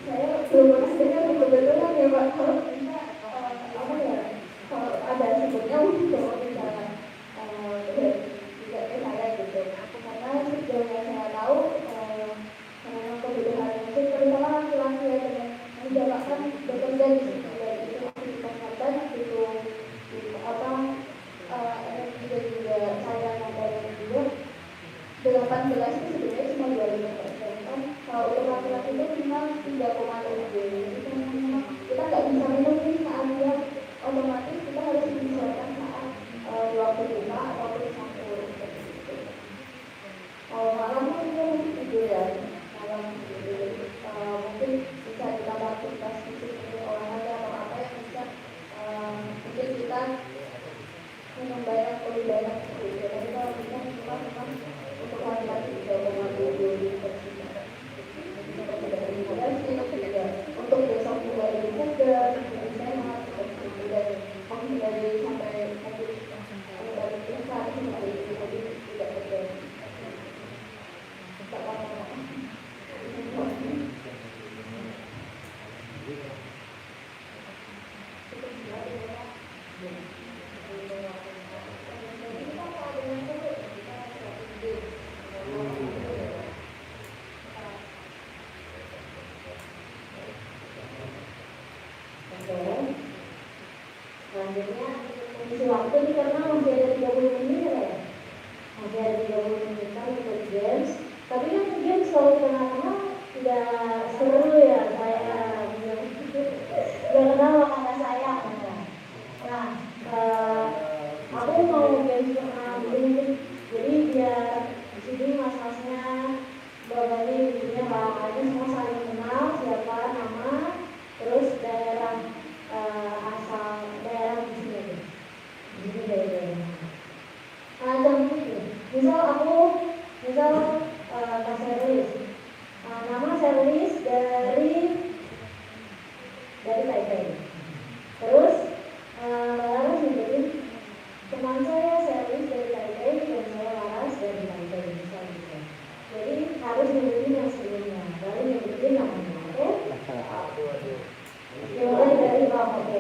Saya belum pernah dengar kebetulan ya Pak, kalau bisa apa ya, kalau ada sebutnya untuk misalkan tidak ke saya gitu, karena sejauh yang saya tahu memang kebutuhan itu terutama laki-laki ya lebih banyak seperti itu. Tapi kalau kita cuma memang untuk laki-laki tidak mengambil dulu untuk besok juga lebih mudah, lebih sehat, dan menghindari sampai nanti menghindari pingsan seperti itu, jadi tidak terjadi. Selanjutnya mengisi waktu nih karena masih ada 30 menit ya. Masih ada 30 menit untuk games. Tapi kan games kalau di tengah-tengah tidak seru ya, saya nggak kenal kakak saya. Nah, aku mau games begini, jadi biar di sini mas-masnya berbagi dirinya kakaknya semua saling kenal siapa nama, terus daerah asal daerah di sini daerah. Contoh misal Kak Serlis, nama Serlis dari Taipei. Terus Laras nyebutin teman saya Serlis dari Taipei dan saya Laras dari Taipei, misal gitu. Jadi harus nyebutin yang sebelumnya, baru nyebutin namanya, oke? Dimulai dari bawah, oke,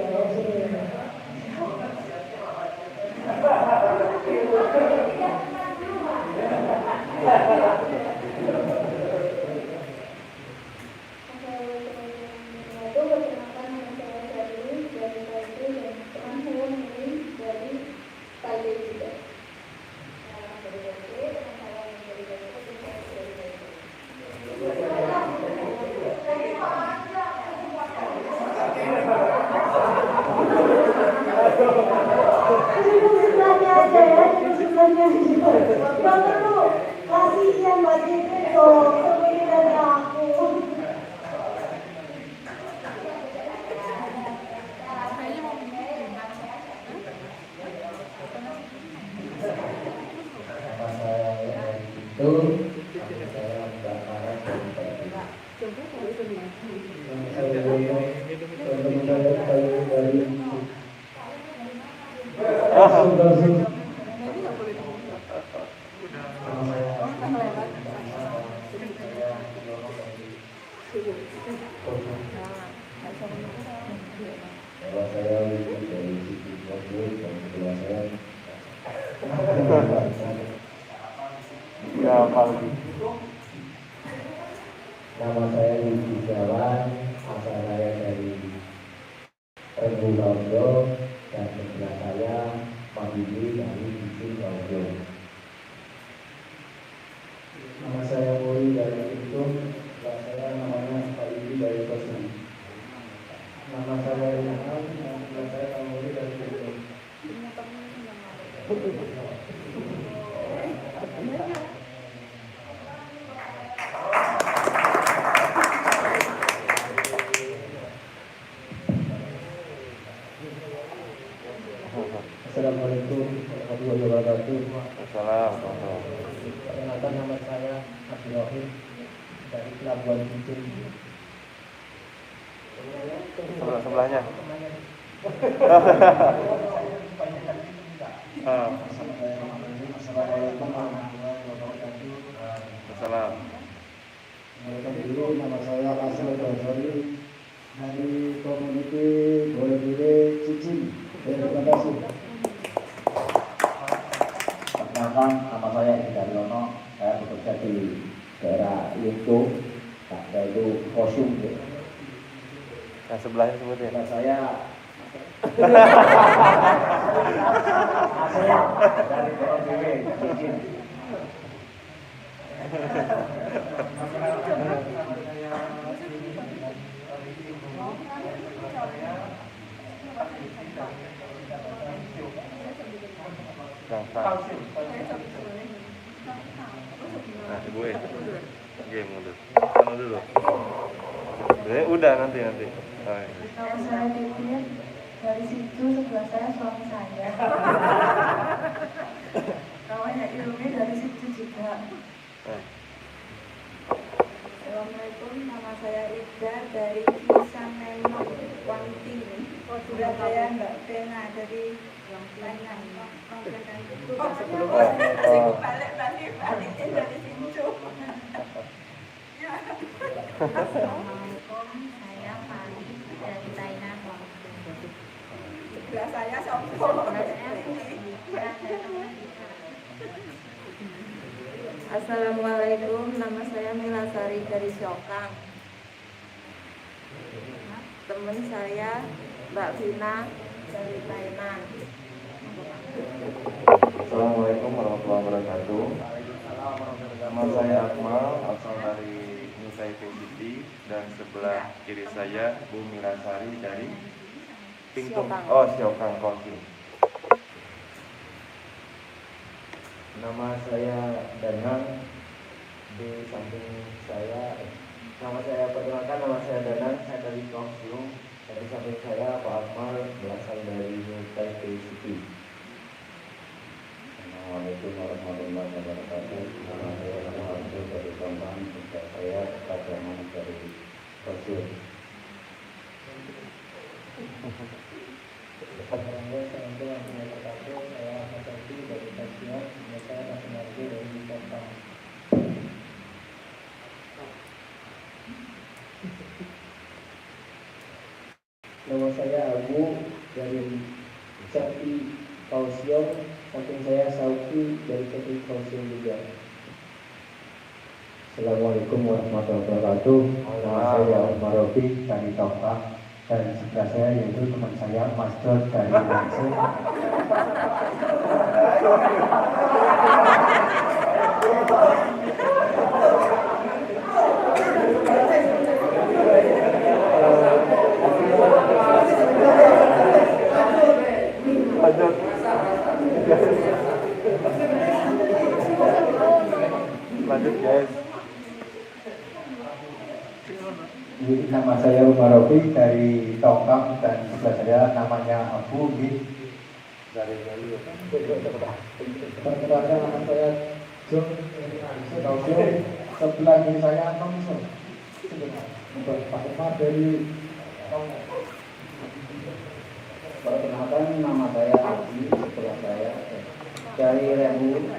Nama saya Yudi Jawan, asal saya dari Renggu Londo, dan sebelah saya Pak Yudi dari Bicin Londo. Nama saya Muri dari Bitung, sebelah saya namanya Pak Yudi dari Kosan. Nama saya Ilham, dan sebelah saya Pak Muri dari Bitung. Assalamualaikum warahmatullahi wabarakatuh. Assalamualaikum. Perkenalkan, nama saya Abdul Rahim dari Pelabuhan Bitung. Sebelahnya. Assalamualaikum warahmatullahi wabarakatuh. Assalam. Dulu nama saya Asal Basari dari komuniti Boleh Cicin. Terima kasih. Perkenalkan, nama saya Edi Daryono. Saya bekerja di daerah Yogyo, yaitu Kosum. Nah, sebelahnya sebutin. Sebelah saya Asel dari Borobile, Cicin. Nah, gue game mundur. Kamu dulu. Udah nanti. Oh, iya. Saya Titin, dari situ sebelah saya suami saya. Amanda dari Kisah Memang Wanting Surabaya Mbak Vena dari Lainan. sebelum Balik dari Sinco. Assalamualaikum, saya Fani dari Thailand. Sebelah saya Sompo. Assalamualaikum, nama saya Milasari dari Syokang. Teman saya Mbak Vina dari Thailand. Assalamualaikum warahmatullahi wabarakatuh. Nama saya Akmal, asal dari Nusai City, dan sebelah kiri saya Bu Milasari dari Pingtung. Oh, Syokang Kopi. Nama saya Danang, di samping saya, nama saya perkenalkan, nama saya Danang, saya dari Kongsiung, di samping saya Pak Akmal, berasal dari Taipei City. Assalamualaikum warahmatullahi wabarakatuh. Nama saya Muhammad dari Jombang, dan saya Kajaman dari Kongsiung. Nama saya Abu dari Sakti Kausiong, samping saya Sauki dari Sakti Kausiong juga. Assalamualaikum warahmatullahi wabarakatuh. Nama saya Umar Rofi dari Tongkang, dan sebelah saya yaitu teman saya Mas Dod dari Langsung. Lanjut. Lanjut guys. Nama saya Umar Rofi dari Tongkang, dan sebelah saya namanya Abu dari Perkenalkan, nama saya Jung Kausiong, sebelah kiri saya Nongso. Untuk Pak Umar dari Perkenalkan, nama saya Adi, sebelah saya dari Rembu,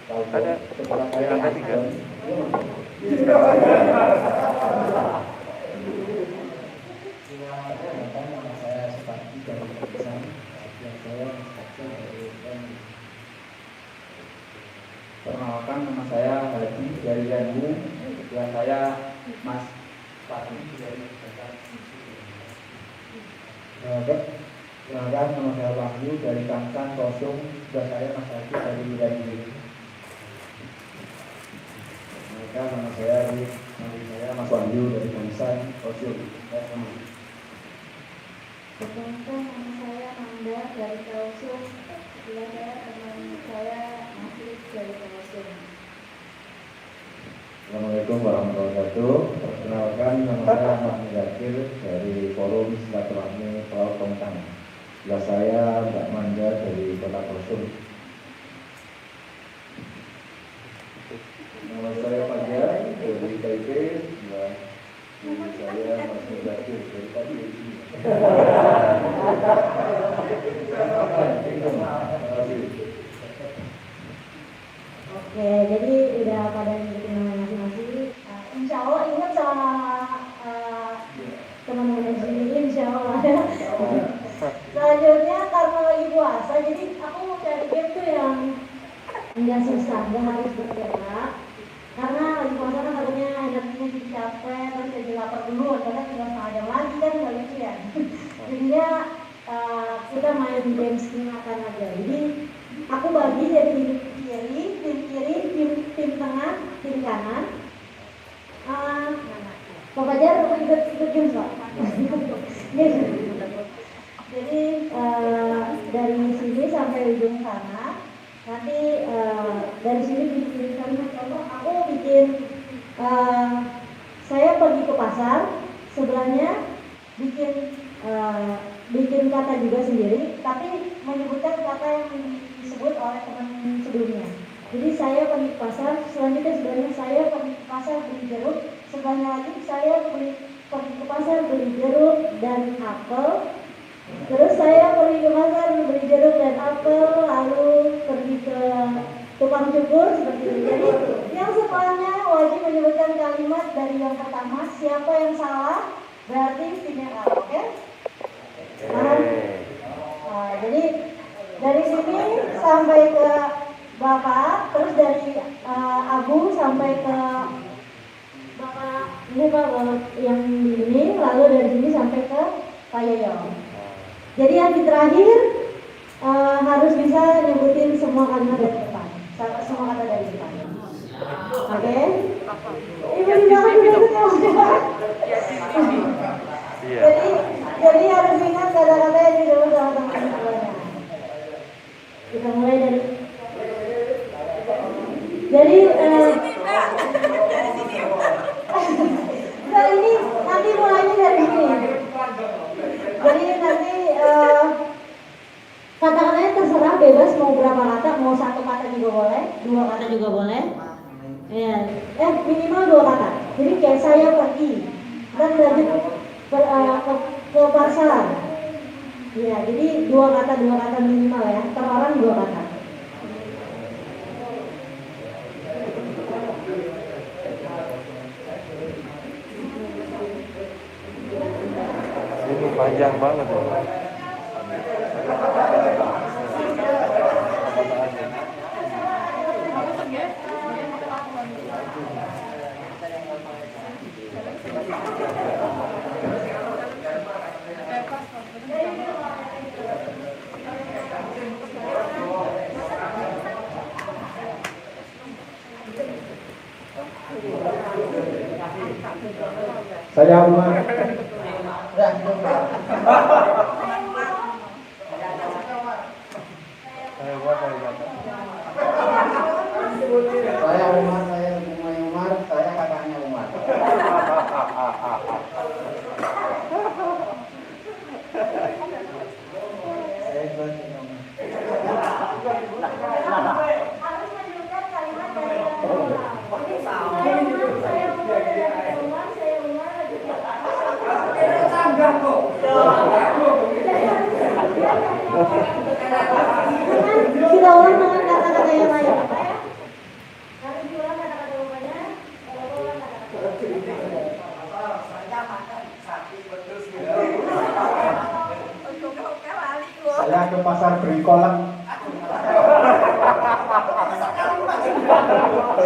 Ada sebelah saya ada tiga. Nama saya Sepati dari Keputusan, sebelah saya Mas dari Perkenalkan, nama saya Haji dari Rembu, sebelah saya Mas Pati dari Perkenalkan, nama saya Wahyu dari Kangkang Kosong, sebelah saya Mas Haji dari Rembu. nama saya Mas Wahyu dari Kangkang Kosong. Perkenalkan, nama saya Nanda dari Kausung. Sebelah saya teman saya Masih dari Kausung. Assalamualaikum warahmatullahi wabarakatuh. Perkenalkan, nama saya Ahmad Muzakir dari Forum Silaturahmi Pulau Tongkang. Sebelah saya Mbak Manda dari Kota Kosong. Nama saya Fajar dari Taipei. Sebelah kiri saya Mas Muzakir dari Taipei. Oke, jadi udah pada nyebutin nama masing-masing. Insya Allah ingat sama teman-teman sini, insya Allah ya. Selanjutnya karena lagi puasa, jadi aku mau cari game tuh yang nggak susah, nggak harus bergerak. Karena lagi puasa kan katanya energinya jadi capek, terus jadi lapar dulu, karena tinggal setengah jam lagi kan nggak lucu ya. Jadinya kita main games makan aja. Jadi aku bagi jadi tim kiri, tim tengah, tim kanan. Pak Fajar ikut games Pak. Jadi dari sini sampai ujung sana. Nanti dari sini bikin contoh aku bikin saya pergi ke pasar, sebelahnya bikin kata juga sendiri, tapi menyebutkan kata yang disebut oleh teman sebelumnya. Jadi saya pergi ke pasar, selanjutnya sebelahnya saya pergi ke pasar beli jeruk, sebelahnya lagi saya pergi ke pasar beli jeruk dan apel. Terus saya pergi ke pasar beli jeruk dan apel, lalu pergi ke tukang cukur seperti itu. Jadi yang semuanya wajib menyebutkan kalimat dari yang pertama. Siapa yang salah berarti timnya A, oke? Nah, jadi dari sini sampai ke Bapak, terus dari Abu sampai ke Bapak ini Pak yang di sini, lalu dari sini sampai ke Pak Yoyo. Jadi yang di terakhir harus bisa nyebutin semua kalimat dari depan, semua kata dari depan. Oke? Ibu di belakang juga ikut ya. Jadi harus ingat kata-kata yang disebut sama teman-temannya. Kita mulai dari. Jadi nah ini nanti mulainya dari sini. Jadi nanti kata-katanya terserah, bebas mau berapa kata, mau satu kata juga boleh, dua kata juga boleh. Ya, minimal dua kata. Jadi kayak saya pergi dan lanjut ke pasar. Ya, jadi dua kata minimal ya. Per orang dua kata. Ini panjang banget ya. Saya Umar. Saya Umar, saya Umar, saya kakaknya Umar. Harus menunjukkan kalimat dari saya kita ulang dengan kata-kata yang lain, apa ya? Harus diulang kata-kata bapaknya, kalau ulang kata-kata. Saya ke pasar beli kolak.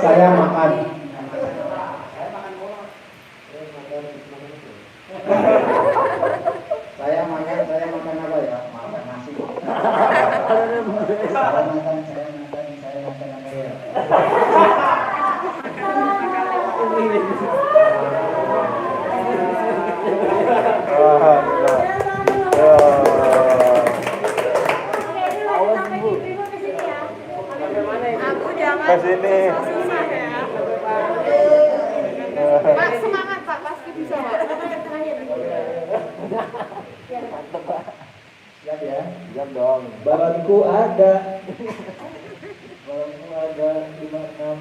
Saya makan. Saya makan apa ya? Makan nasi. Saya makan apa ya? Ke sini. Pak, semangat Pak, pasti bisa Pak. Siap ya? Siap dong. Balonku ada 56.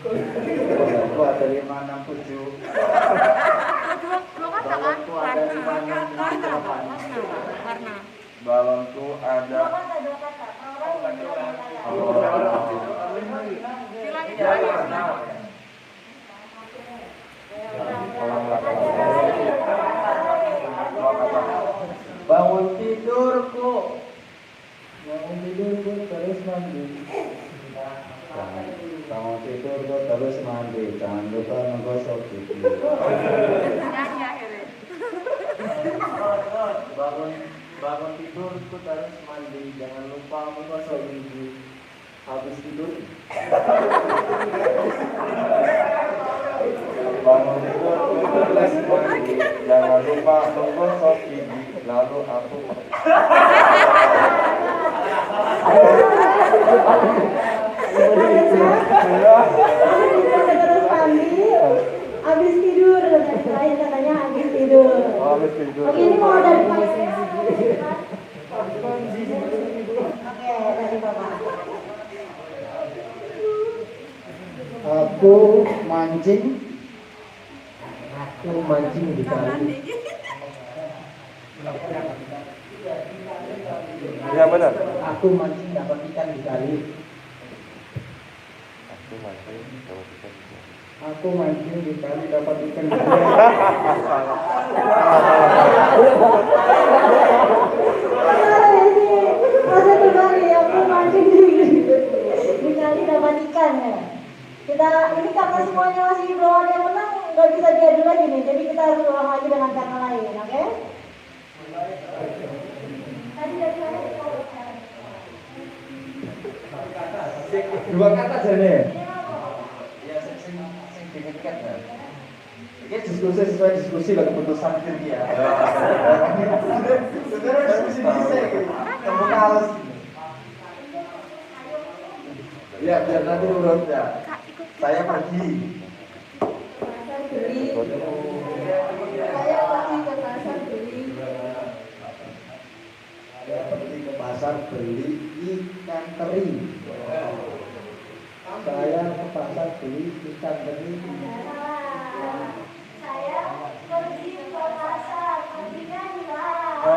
Balonku ada 567. Dua kata kan? Warna. Balonku ada. Dua kata. Bangun tidurku terus mandi. Bangun tidurku terus mandi. Jangan lupa menggosok gigi. Bangun tidurku terus mandi. Jangan lupa menggosok gigi. Habis tidur. Bangun tidurku terus mandi. Jangan lupa menggosok gigi. Lalu aku terus mandi, habis tidur. Lain katanya habis tidur. habis tidur. Oke, ini mau dari Pak. Oke, dari Bapak. Aku mancing Aku mancing di kali. Ya benar. Aku mancing dapat ikan di kali. Aku masih dapat ikan. Aku mancing di kali dapat ikan di kali. Masa kembali aku mancing di kali dapat ikan ya. Kita ini karena semuanya masih belum ada yang menang, nggak bisa diadu lagi nih. Jadi kita harus ulang lagi dengan cara lain, oke? Tadi dari mana? Dua kata jane. Ya sing diingat ya. Ini diskusi sesuai diskusi lah keputusan akhirnya. Sebenarnya diskusi bisa gitu. Terbuka halus. Ya biar nanti urut ya. Saya pergi. Pasar beli. Saya pergi ke pasar beli. Saya pergi ke pasar beli ikan teri. Saya ke pasar beli ikan teri. Saya pergi ke pasar, perginya di mana?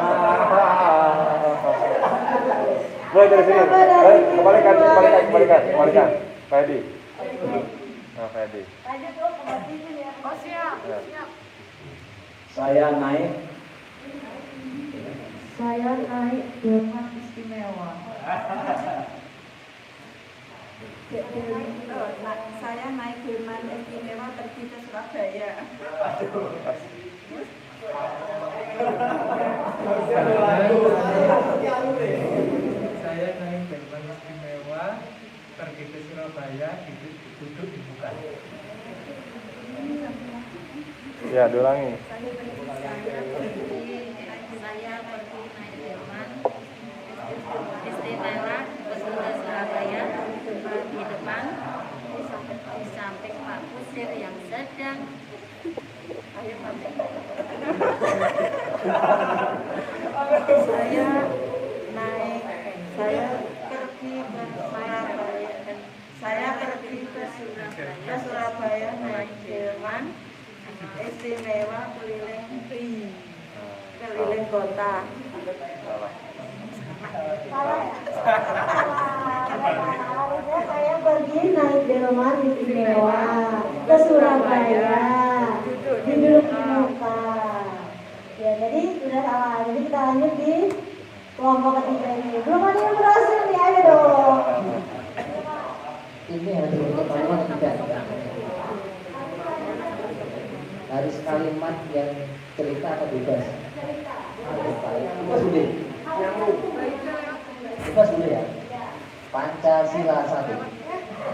Mulai dari sini. Kembalikan. Pak Edi. Nah, Pak Edi. Lanjut dong, kembali ya. Oh siap. Saya naik delman istimewa. Saya naik delman istimewa pergi ke Surabaya. Saya naik delman istimewa pergi ke Surabaya, duduk di buka. Ya, diulangi. Saya pergi naik delman istimewa ke Surabaya, di depan di samping Pak Kusir yang sedang saya pergi ke Surabaya naik delman istimewa keliling kota. Harusnya saya pergi naik delman istimewa ke Surabaya, duduk di muka. Ya, jadi sudah salah. Jadi kita lanjut di kelompok ketiga ini. Belum ada yang berhasil nih, ayo dong. ini harus pertama tidak. Harus kalimat yang cerita atau bebas. Bebas sudah. Bebas sudah ya. Pancasila 1.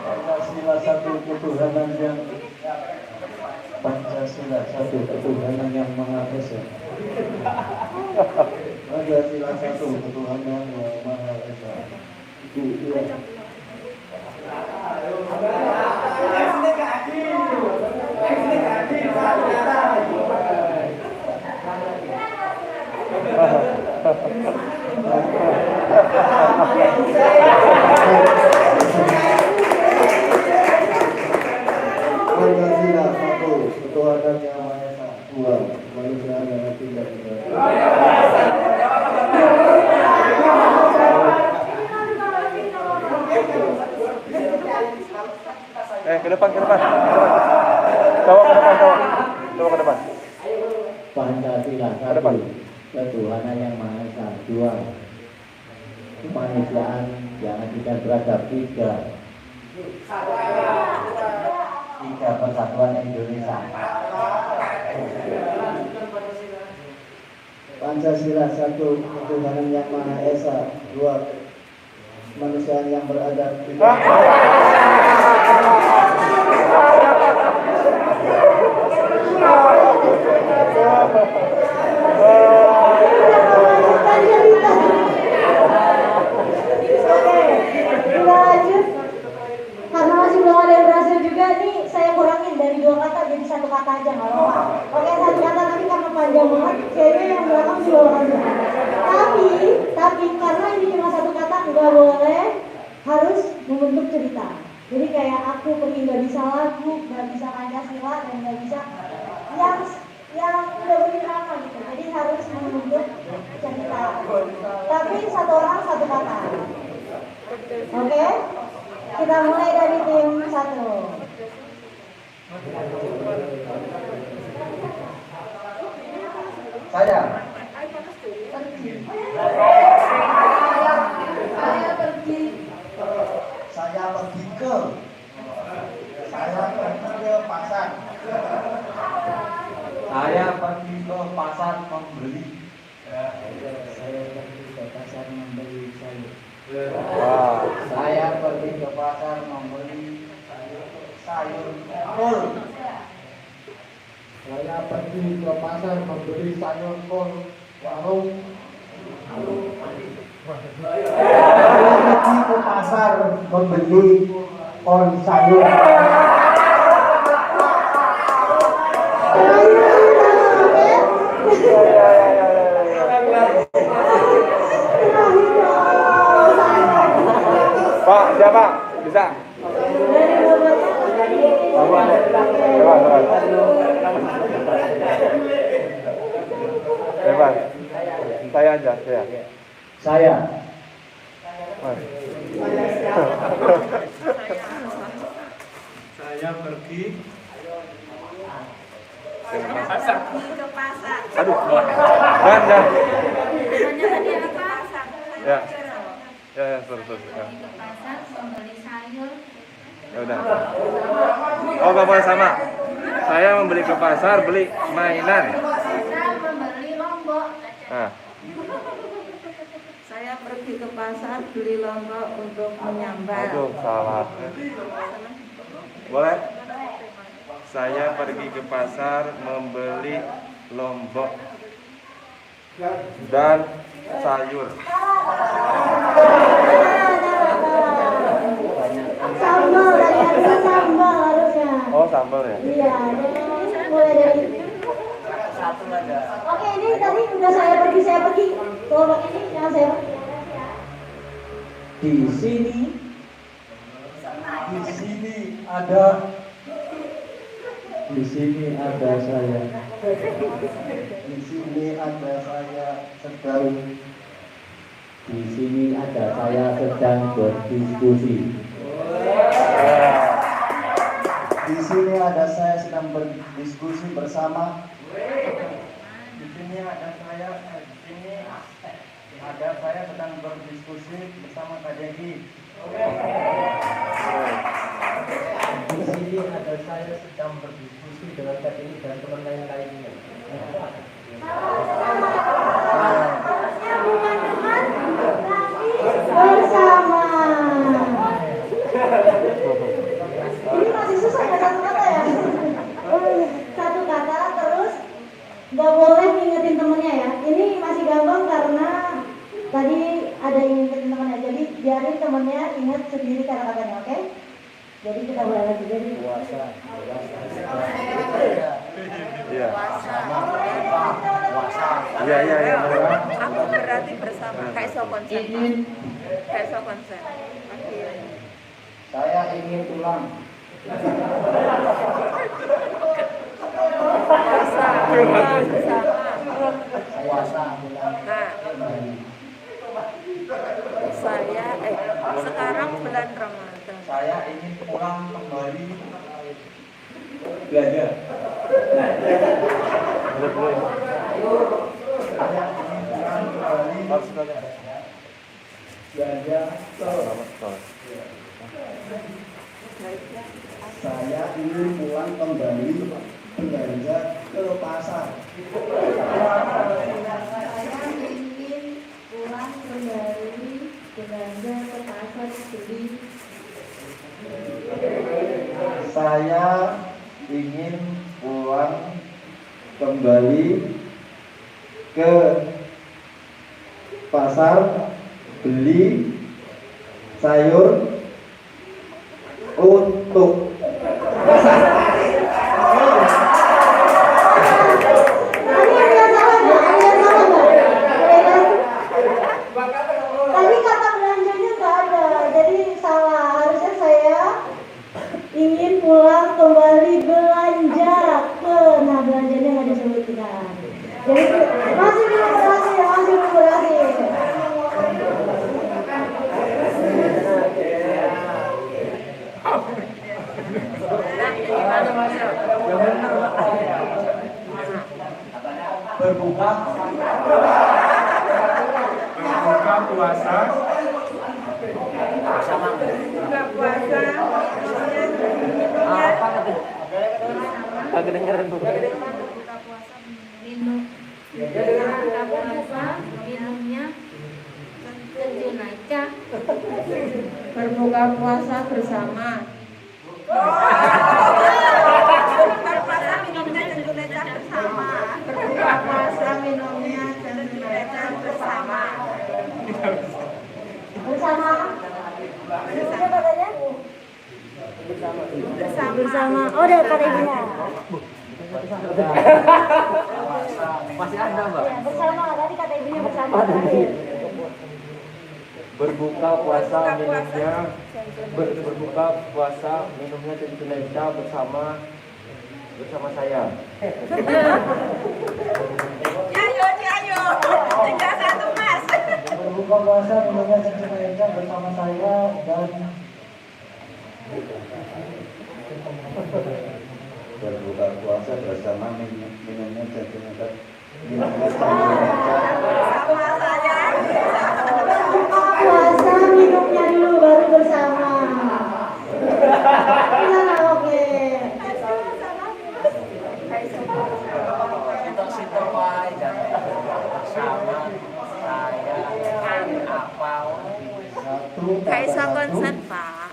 Pancasila 1 ketuhanan yang Pancasila 1 ketuhanan yang Maha Esa. Pancasila 1 ketuhanan yang Maha Esa. Itu ya. Pancasila 1 ketuhanan yang Maha Esa. 2 manusia yang tidak Ke depan. Coba ke depan. Pancasila 1 ketuhanan yang Maha Esa. 2 kemanusiaan yang adil dan beradab. 3 persatuan Indonesia. Pancasila 1 ketuhanan yang Maha Esa. 2 kemanusiaan yang beradab. 2 kata jadi 1 kata aja nggak apa-apa. Oke, 1 kata tapi karena panjang banget, kayaknya yang belakang juga panjang. Tapi karena ini cuma 1 kata, nggak boleh harus membentuk cerita. Jadi kayak aku pergi nggak bisa lagu, nggak bisa Pancasila, dan nggak bisa yang yang udah berpengalaman gitu. Jadi harus menunjuk cerita. Tapi satu orang satu kata. Oke? Kita mulai dari tim 1. Saya. Saya pergi ke pasar. Saya pergi ke pasar membeli. Saya pergi ke pasar membeli sayur. Saya pergi ke pasar membeli sayur kol. Saya pergi ke pasar membeli sayur kol warung. Saya pergi ke pasar membeli kol sayur. Pak, siapa? Bisa? Hebat. Saya aja, saya. Saya. Saya pergi Ke pasar. Aduh, jangan. Namanya tadi apa? Ya, terus. Ya. Pergi ke pasar membeli sayur. Ya udah. Oh, nggak boleh sama. Saya membeli ke pasar, beli mainan. Pasar membeli lombok. Nah, Saya pergi ke pasar beli lombok untuk menyambal. aduh, salah. Boleh? Saya pergi ke pasar membeli lombok dan sayur. Sambal dari harusnya sambal harusnya. Oh, sambal ya? Iya, jadi mulai dari Oke, ini tadi udah saya pergi. Kelompok ini yang saya pergi. Di sini ada saya. Di sini ada saya sedang. Di sini ada saya sedang berdiskusi. Di sini ada saya sedang berdiskusi bersama. di sini ada saya sedang berdiskusi bersama Kak Dedi. Di sini ada saya sedang berdiskusi dengan Kak Dedi dan teman lain-lainnya. Bersama. Ini masih susah ya satu kata ya. Satu kata terus nggak boleh ngingetin temennya ya. Ini masih gampang karena tadi ada yang ngingetin temennya. Jadi biarin temennya ingat sendiri kata-katanya, oke? Jadi kita mulai lagi. Jadi Iya. Iya. Aku berarti bersama. Kayak so konsen. Saya ingin pulang. Puasa pulang. Saya sekarang bulan Ramadan. Saya ingin pulang kembali belajar. Saya ingin pulang kembali belanja ke pasar. saya ingin pulang kembali belanja ke pasar beli. Saya ingin pulang kembali ke pasar beli sayur untuk Tadi kata belanjanya nggak ada, jadi salah. Harusnya saya ingin pulang kembali belanja ke, nah belanjanya nggak disebut. Jadi masih belum berhasil. Berbuka puasa Buka puasa, Kedengeran Bu. Buka puasa minumnya jenajah. Berbuka puasa bersama. buka puasa minumnya jenajah bersama. Berbuka puasa minumnya jenajah bersama. Bersama. Bersama katanya? Bersama. Oh, dari kata ibunya. Masih ada Mbak. Ya, bersama. Tadi kata ibunya bersama. Berbuka puasa minumnya tentunya bersama saya. Ayo. Tinggal satu Mas. berbuka puasa minumnya tentunya bersama saya dan Berbuka puasa bersama minumnya tentunya Sama saya. Berbuka puasa minumnya dulu baru bersama. Iya, oke. Situ wae sama saya apa satu Kaisa konsen Pak.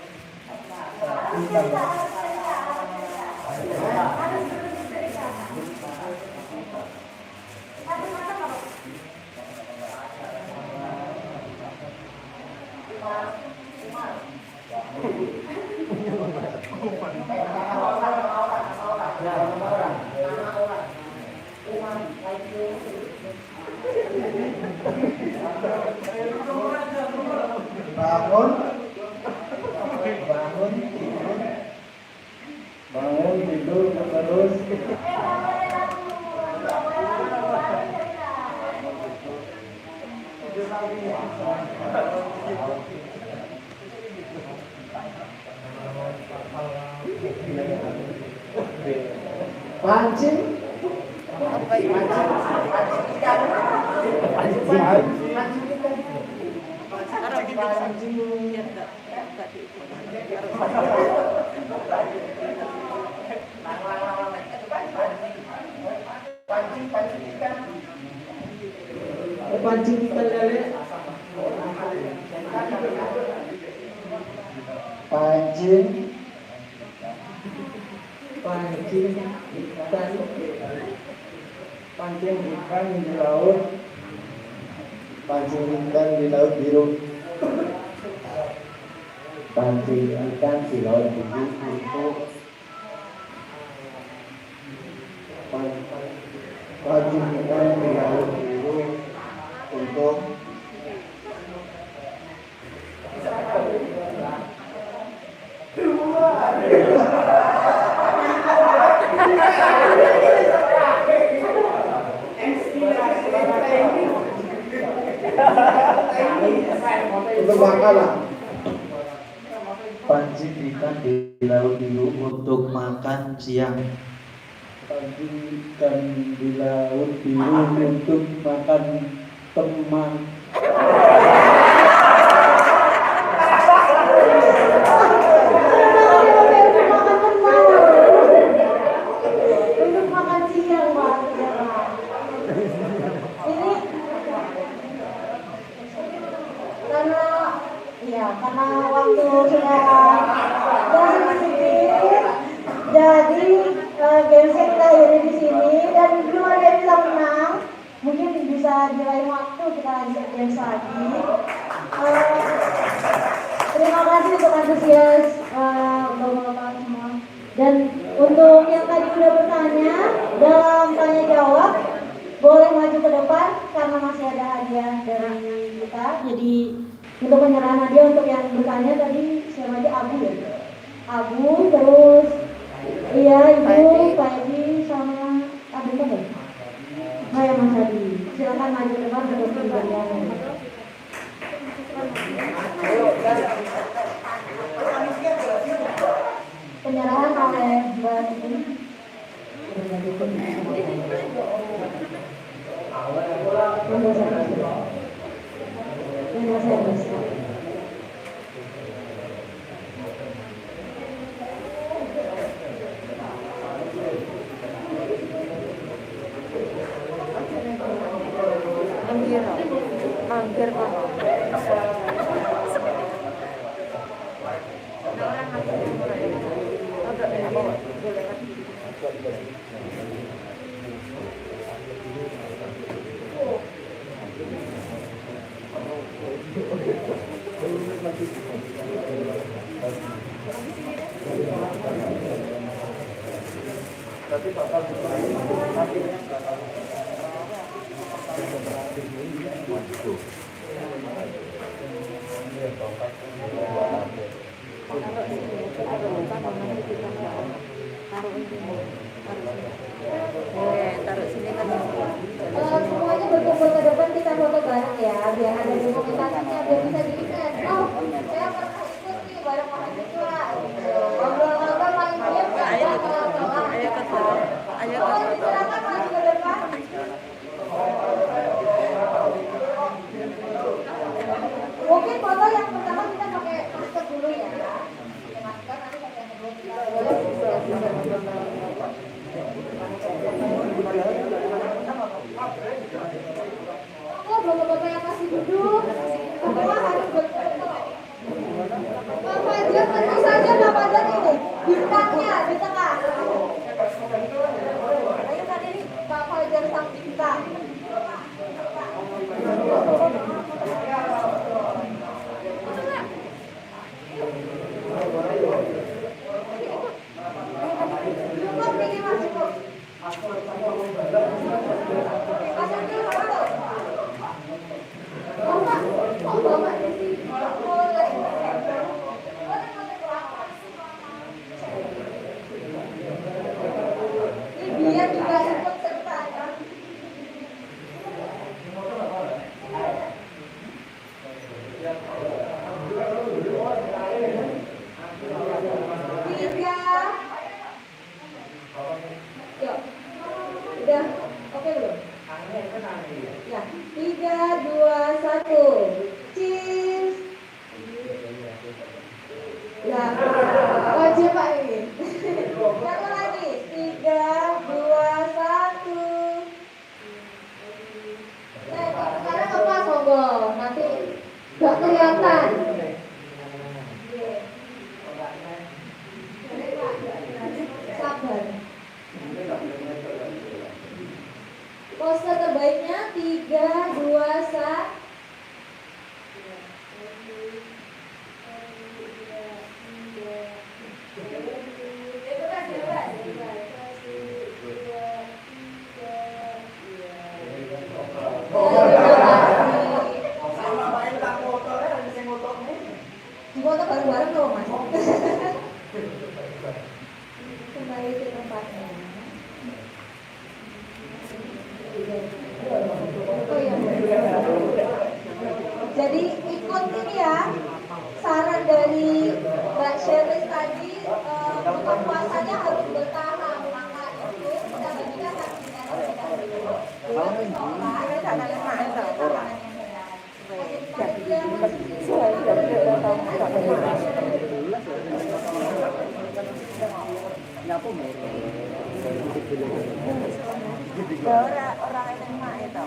bangun tidur terus. Pancing. Pancing ikan lele. Pancing ikan di laut. Pancing ikan di laut biru. Pancing ikan di laut biru untuk pancing ikan di laut biru untuk untuk makanan. Pancing ikan di laut biru untuk makan siang. Pancing ikan di laut biru untuk makan teman. Untuk makan siang, Pak. Ini karena waktu sudah sedikit, jadi gamesnya kita akhiri di sini dan belum ada yang bisa menang. Mungkin bisa di lain waktu kita lanjut games lagi. Terima kasih untuk antusias bapak-bapak semua. Dan untuk yang tadi udah bertanya dalam tanya jawab, boleh maju ke depan karena masih ada hadiah dari kita. Jadi untuk penyerahan hadiah untuk yang bertanya tadi siapa aja, Abu ya? Abu, terus iya Ibu, Pak Edi sama Abu ya? Saya Mas Hadi. Silakan maju ke depan untuk pemberiannya. Penyerahan oleh Mbak Nini. Mangkir Pak. Taruh sini kan. Semuanya berkumpul ke depan, kita foto bareng ya, biar ada dokumentasinya, biar bisa diingat. Oh, saya pernah ikut nih bareng mahasiswa. Ngobrol-ngobrol main game. Ayo ke foto. Silakan maju ke depan. Mungkin foto yang pertama kita pakai masker dulu ya. Pakai masker, nanti pakai yang kedua kita bapak-bapak yang masih duduk, semua harus berfoto. Pak Fajar, tentu saja Pak Fajar ini bintangnya di tengah. Ayo kan ini Pak Fajar sang bintang. Cukup ini Mas, cukup. Pasang dulu foto. Bapak, oh Bapak di sini. Boleh. Ini biar juga ikut serta. Tiga. Yuk. Udah oke belum? Ya, 3, 2, 1. Cheers. Ya, wajib Pak ini. Satu lagi. 3, 2, 1. Nah, sekarang lepas monggo. Nanti nggak kelihatan. Sabar. Pose terbaiknya 3, 2, 1. Foto bareng-bareng loh Mas. Kembali ke tempatnya. Oh iya. Jadi ikut ini ya, saran dari Mbak Sheris tadi, buka puasanya harus bertahap. Maka itu kita bagikan satu orang SMA itu.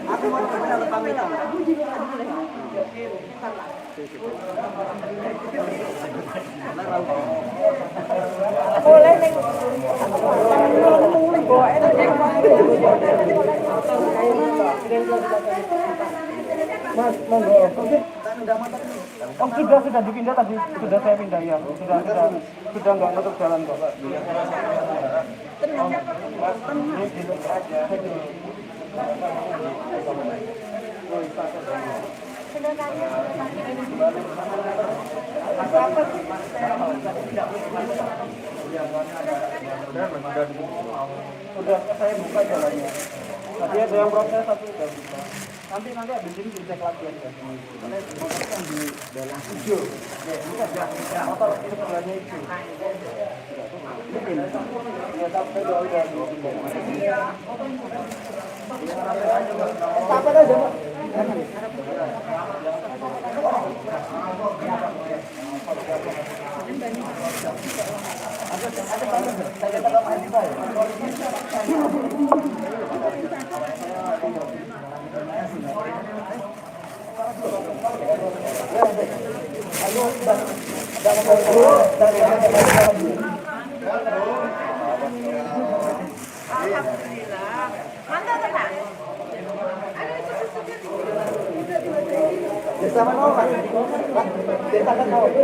Aku mau kenal pamit. Boleh nih. Mas, monggo. Oh, sudah dipindah tadi, sudah saya pindah ya, sudah nggak nutup jalan kok. Udah saya buka jalannya. Tadi ada yang proses tapi udah buka. Nanti habis ini dicek lagi aja. Karena motor kan di dalam hijau. Ya, bukan ya. Motor itu sebelahnya hijau. Mungkin. Ya sampai udah Apa aja, Pak? Alhamdulillah. Mantap kan? Bersama Novan. Desa Novan.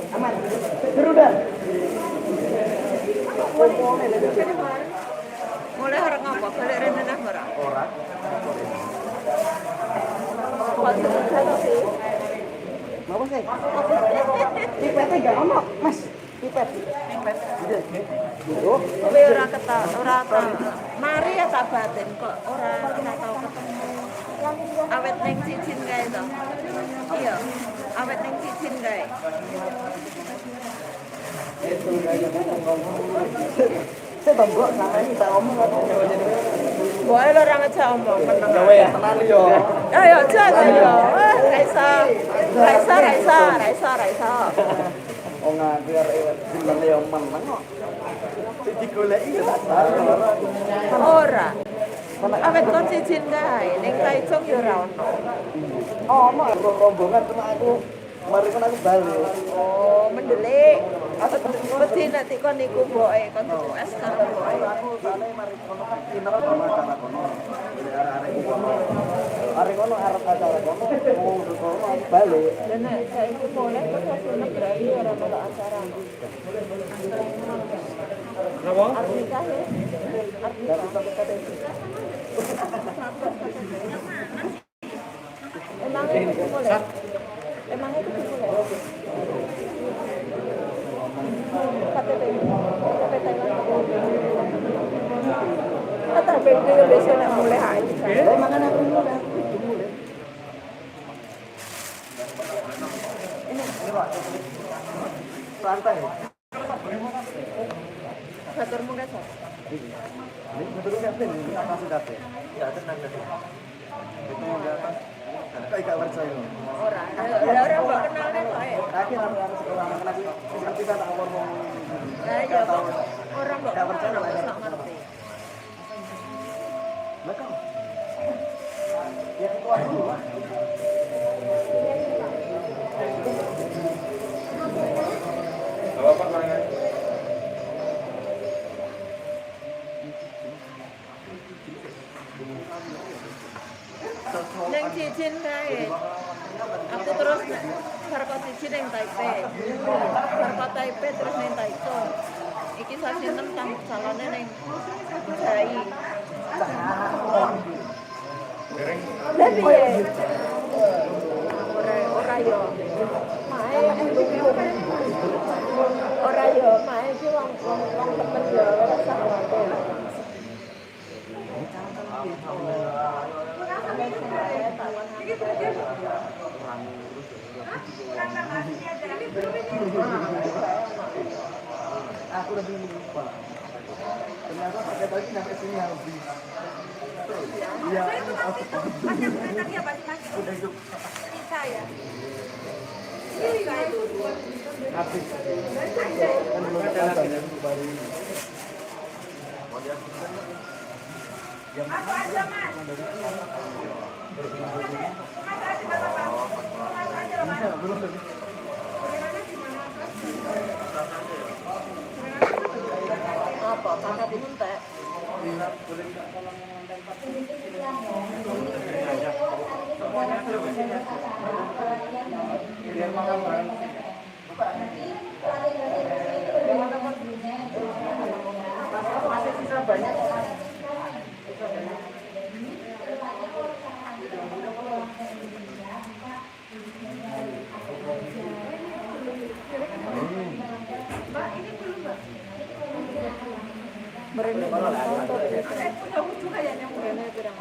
Aman. Seru dah. Mulai orang apa? Balik rene nang ora? Ora. Mau sih? Pipetnya gak ono, Mas. Pipet. Kowe ora tau. Mari ya tak batin kok ora tau ketemu. Awet ning cicin kae to. Iya, awet ning cicin kae. Saya tombok sama ini tak omong apa. Boleh lo ora ngejak omong meneng. Gawe tenan yo. Ayo jangan yo. Ra iso. Oh ngaku arek jenenge yo meneng kok. Sing digoleki yo tak salah. Ora. Awet kok cicin kae ning Taicung yo ora ono. Ono rombongan cuma aku mari kan aku balik. Oh, mendelik. Wedi nek kon niku mboke kon tuku es karo mboke. Aku soalnya mari kono kan dinner sama acara kono. Jadi arek-arek kono. Arek kono arep acara kono mau kono aku balik. Lah nek saiki boleh kok seneng brai ora melok acara. Napa? Artika ya. Artika. Emangnya itu boleh? Emangnya itu boleh? KTP Thailand. KTP Indonesia nak mulai hari. Mangan aku mulai. Ini santai. Motor muda sok. Ini betul kapten ini atas kapten. Ya tenang tadi. Itu yang di atas. Kayak gak percaya. Orang mbak kenal kan kok. Lagi harus sekolah lagi. Kita tak ngomong. Lah ya orang mbak kenal kok ngerti. Belakang. Ya ketua dulu. Apa namanya? Neng cicin kae. Aku terus sarko cicin neng Taipei. Sarko Taipei terus neng Taichung. Iki sasi 6 calone neng Jai. Lah piye? Ora yo. Mae ora yo, mae iki wong temen yo ora sahabat. Aku lebih lupa. Ternyata pakai tadi sampai sini habis. Iya. tadi apa sih Mas? Udah itu Cerita ya. habis. Kan belum ada yang baru. Apa aja Mas? Apa? Kakak dimuntek. Masih sisa banyak. punya lucu kayaknya. Kene pirang.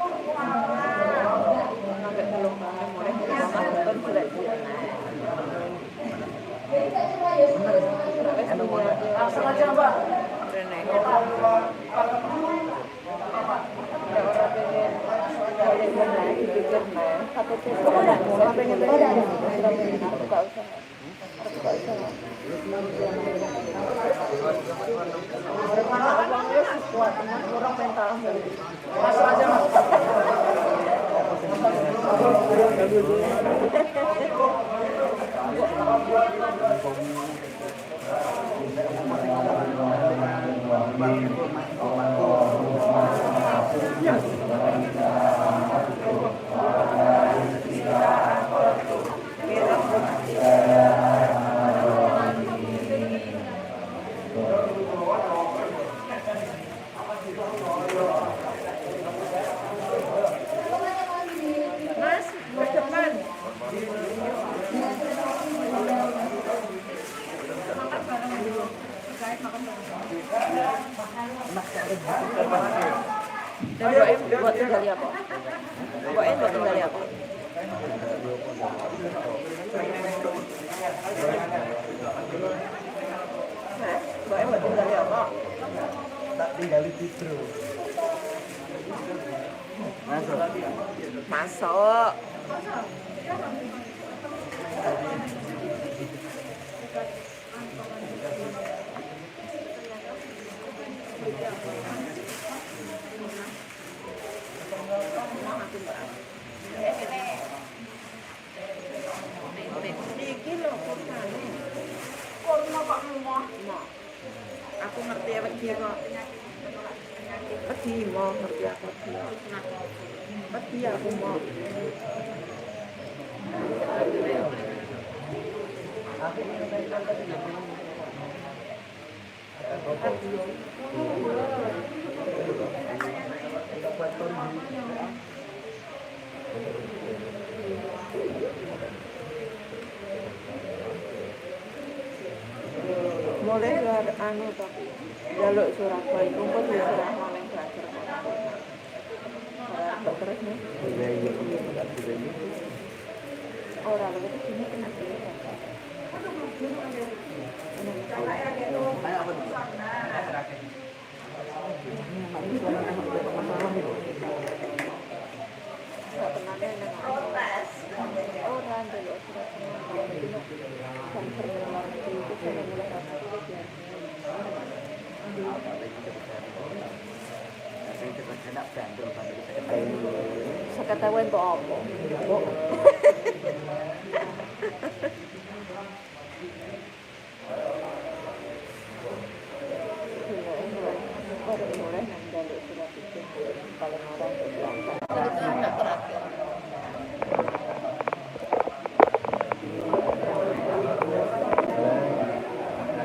Sampai telung tahun mulai kan jelek-jelek. Langsung aja Mbak. Rene. Orang pengen jalan-jalan lagi pikir nih. Satu tuh orang pengen jalan. Aku gak usah. Uangnya kuat, orang mental. Langsung aja Mas. Mas, ke depan. Dan buat tinggal apa? Buat tinggal apa? Mas, buat tinggal apa? Tak tinggal di situ. Masuk. Iki lho kurmane. Kurma kok emoh. Aku ngerti ya wedi kok. Wedi mau ngerti aku wedi. Wedi aku mau. Mulai luar anu tapi jaluk Surabaya kumpul di Surabaya yang belajar kok terus nih orang lebih sini kena orang dulu seketahuan kok apa? Baru mulai nang jaluk surat itu paling orang berangkat.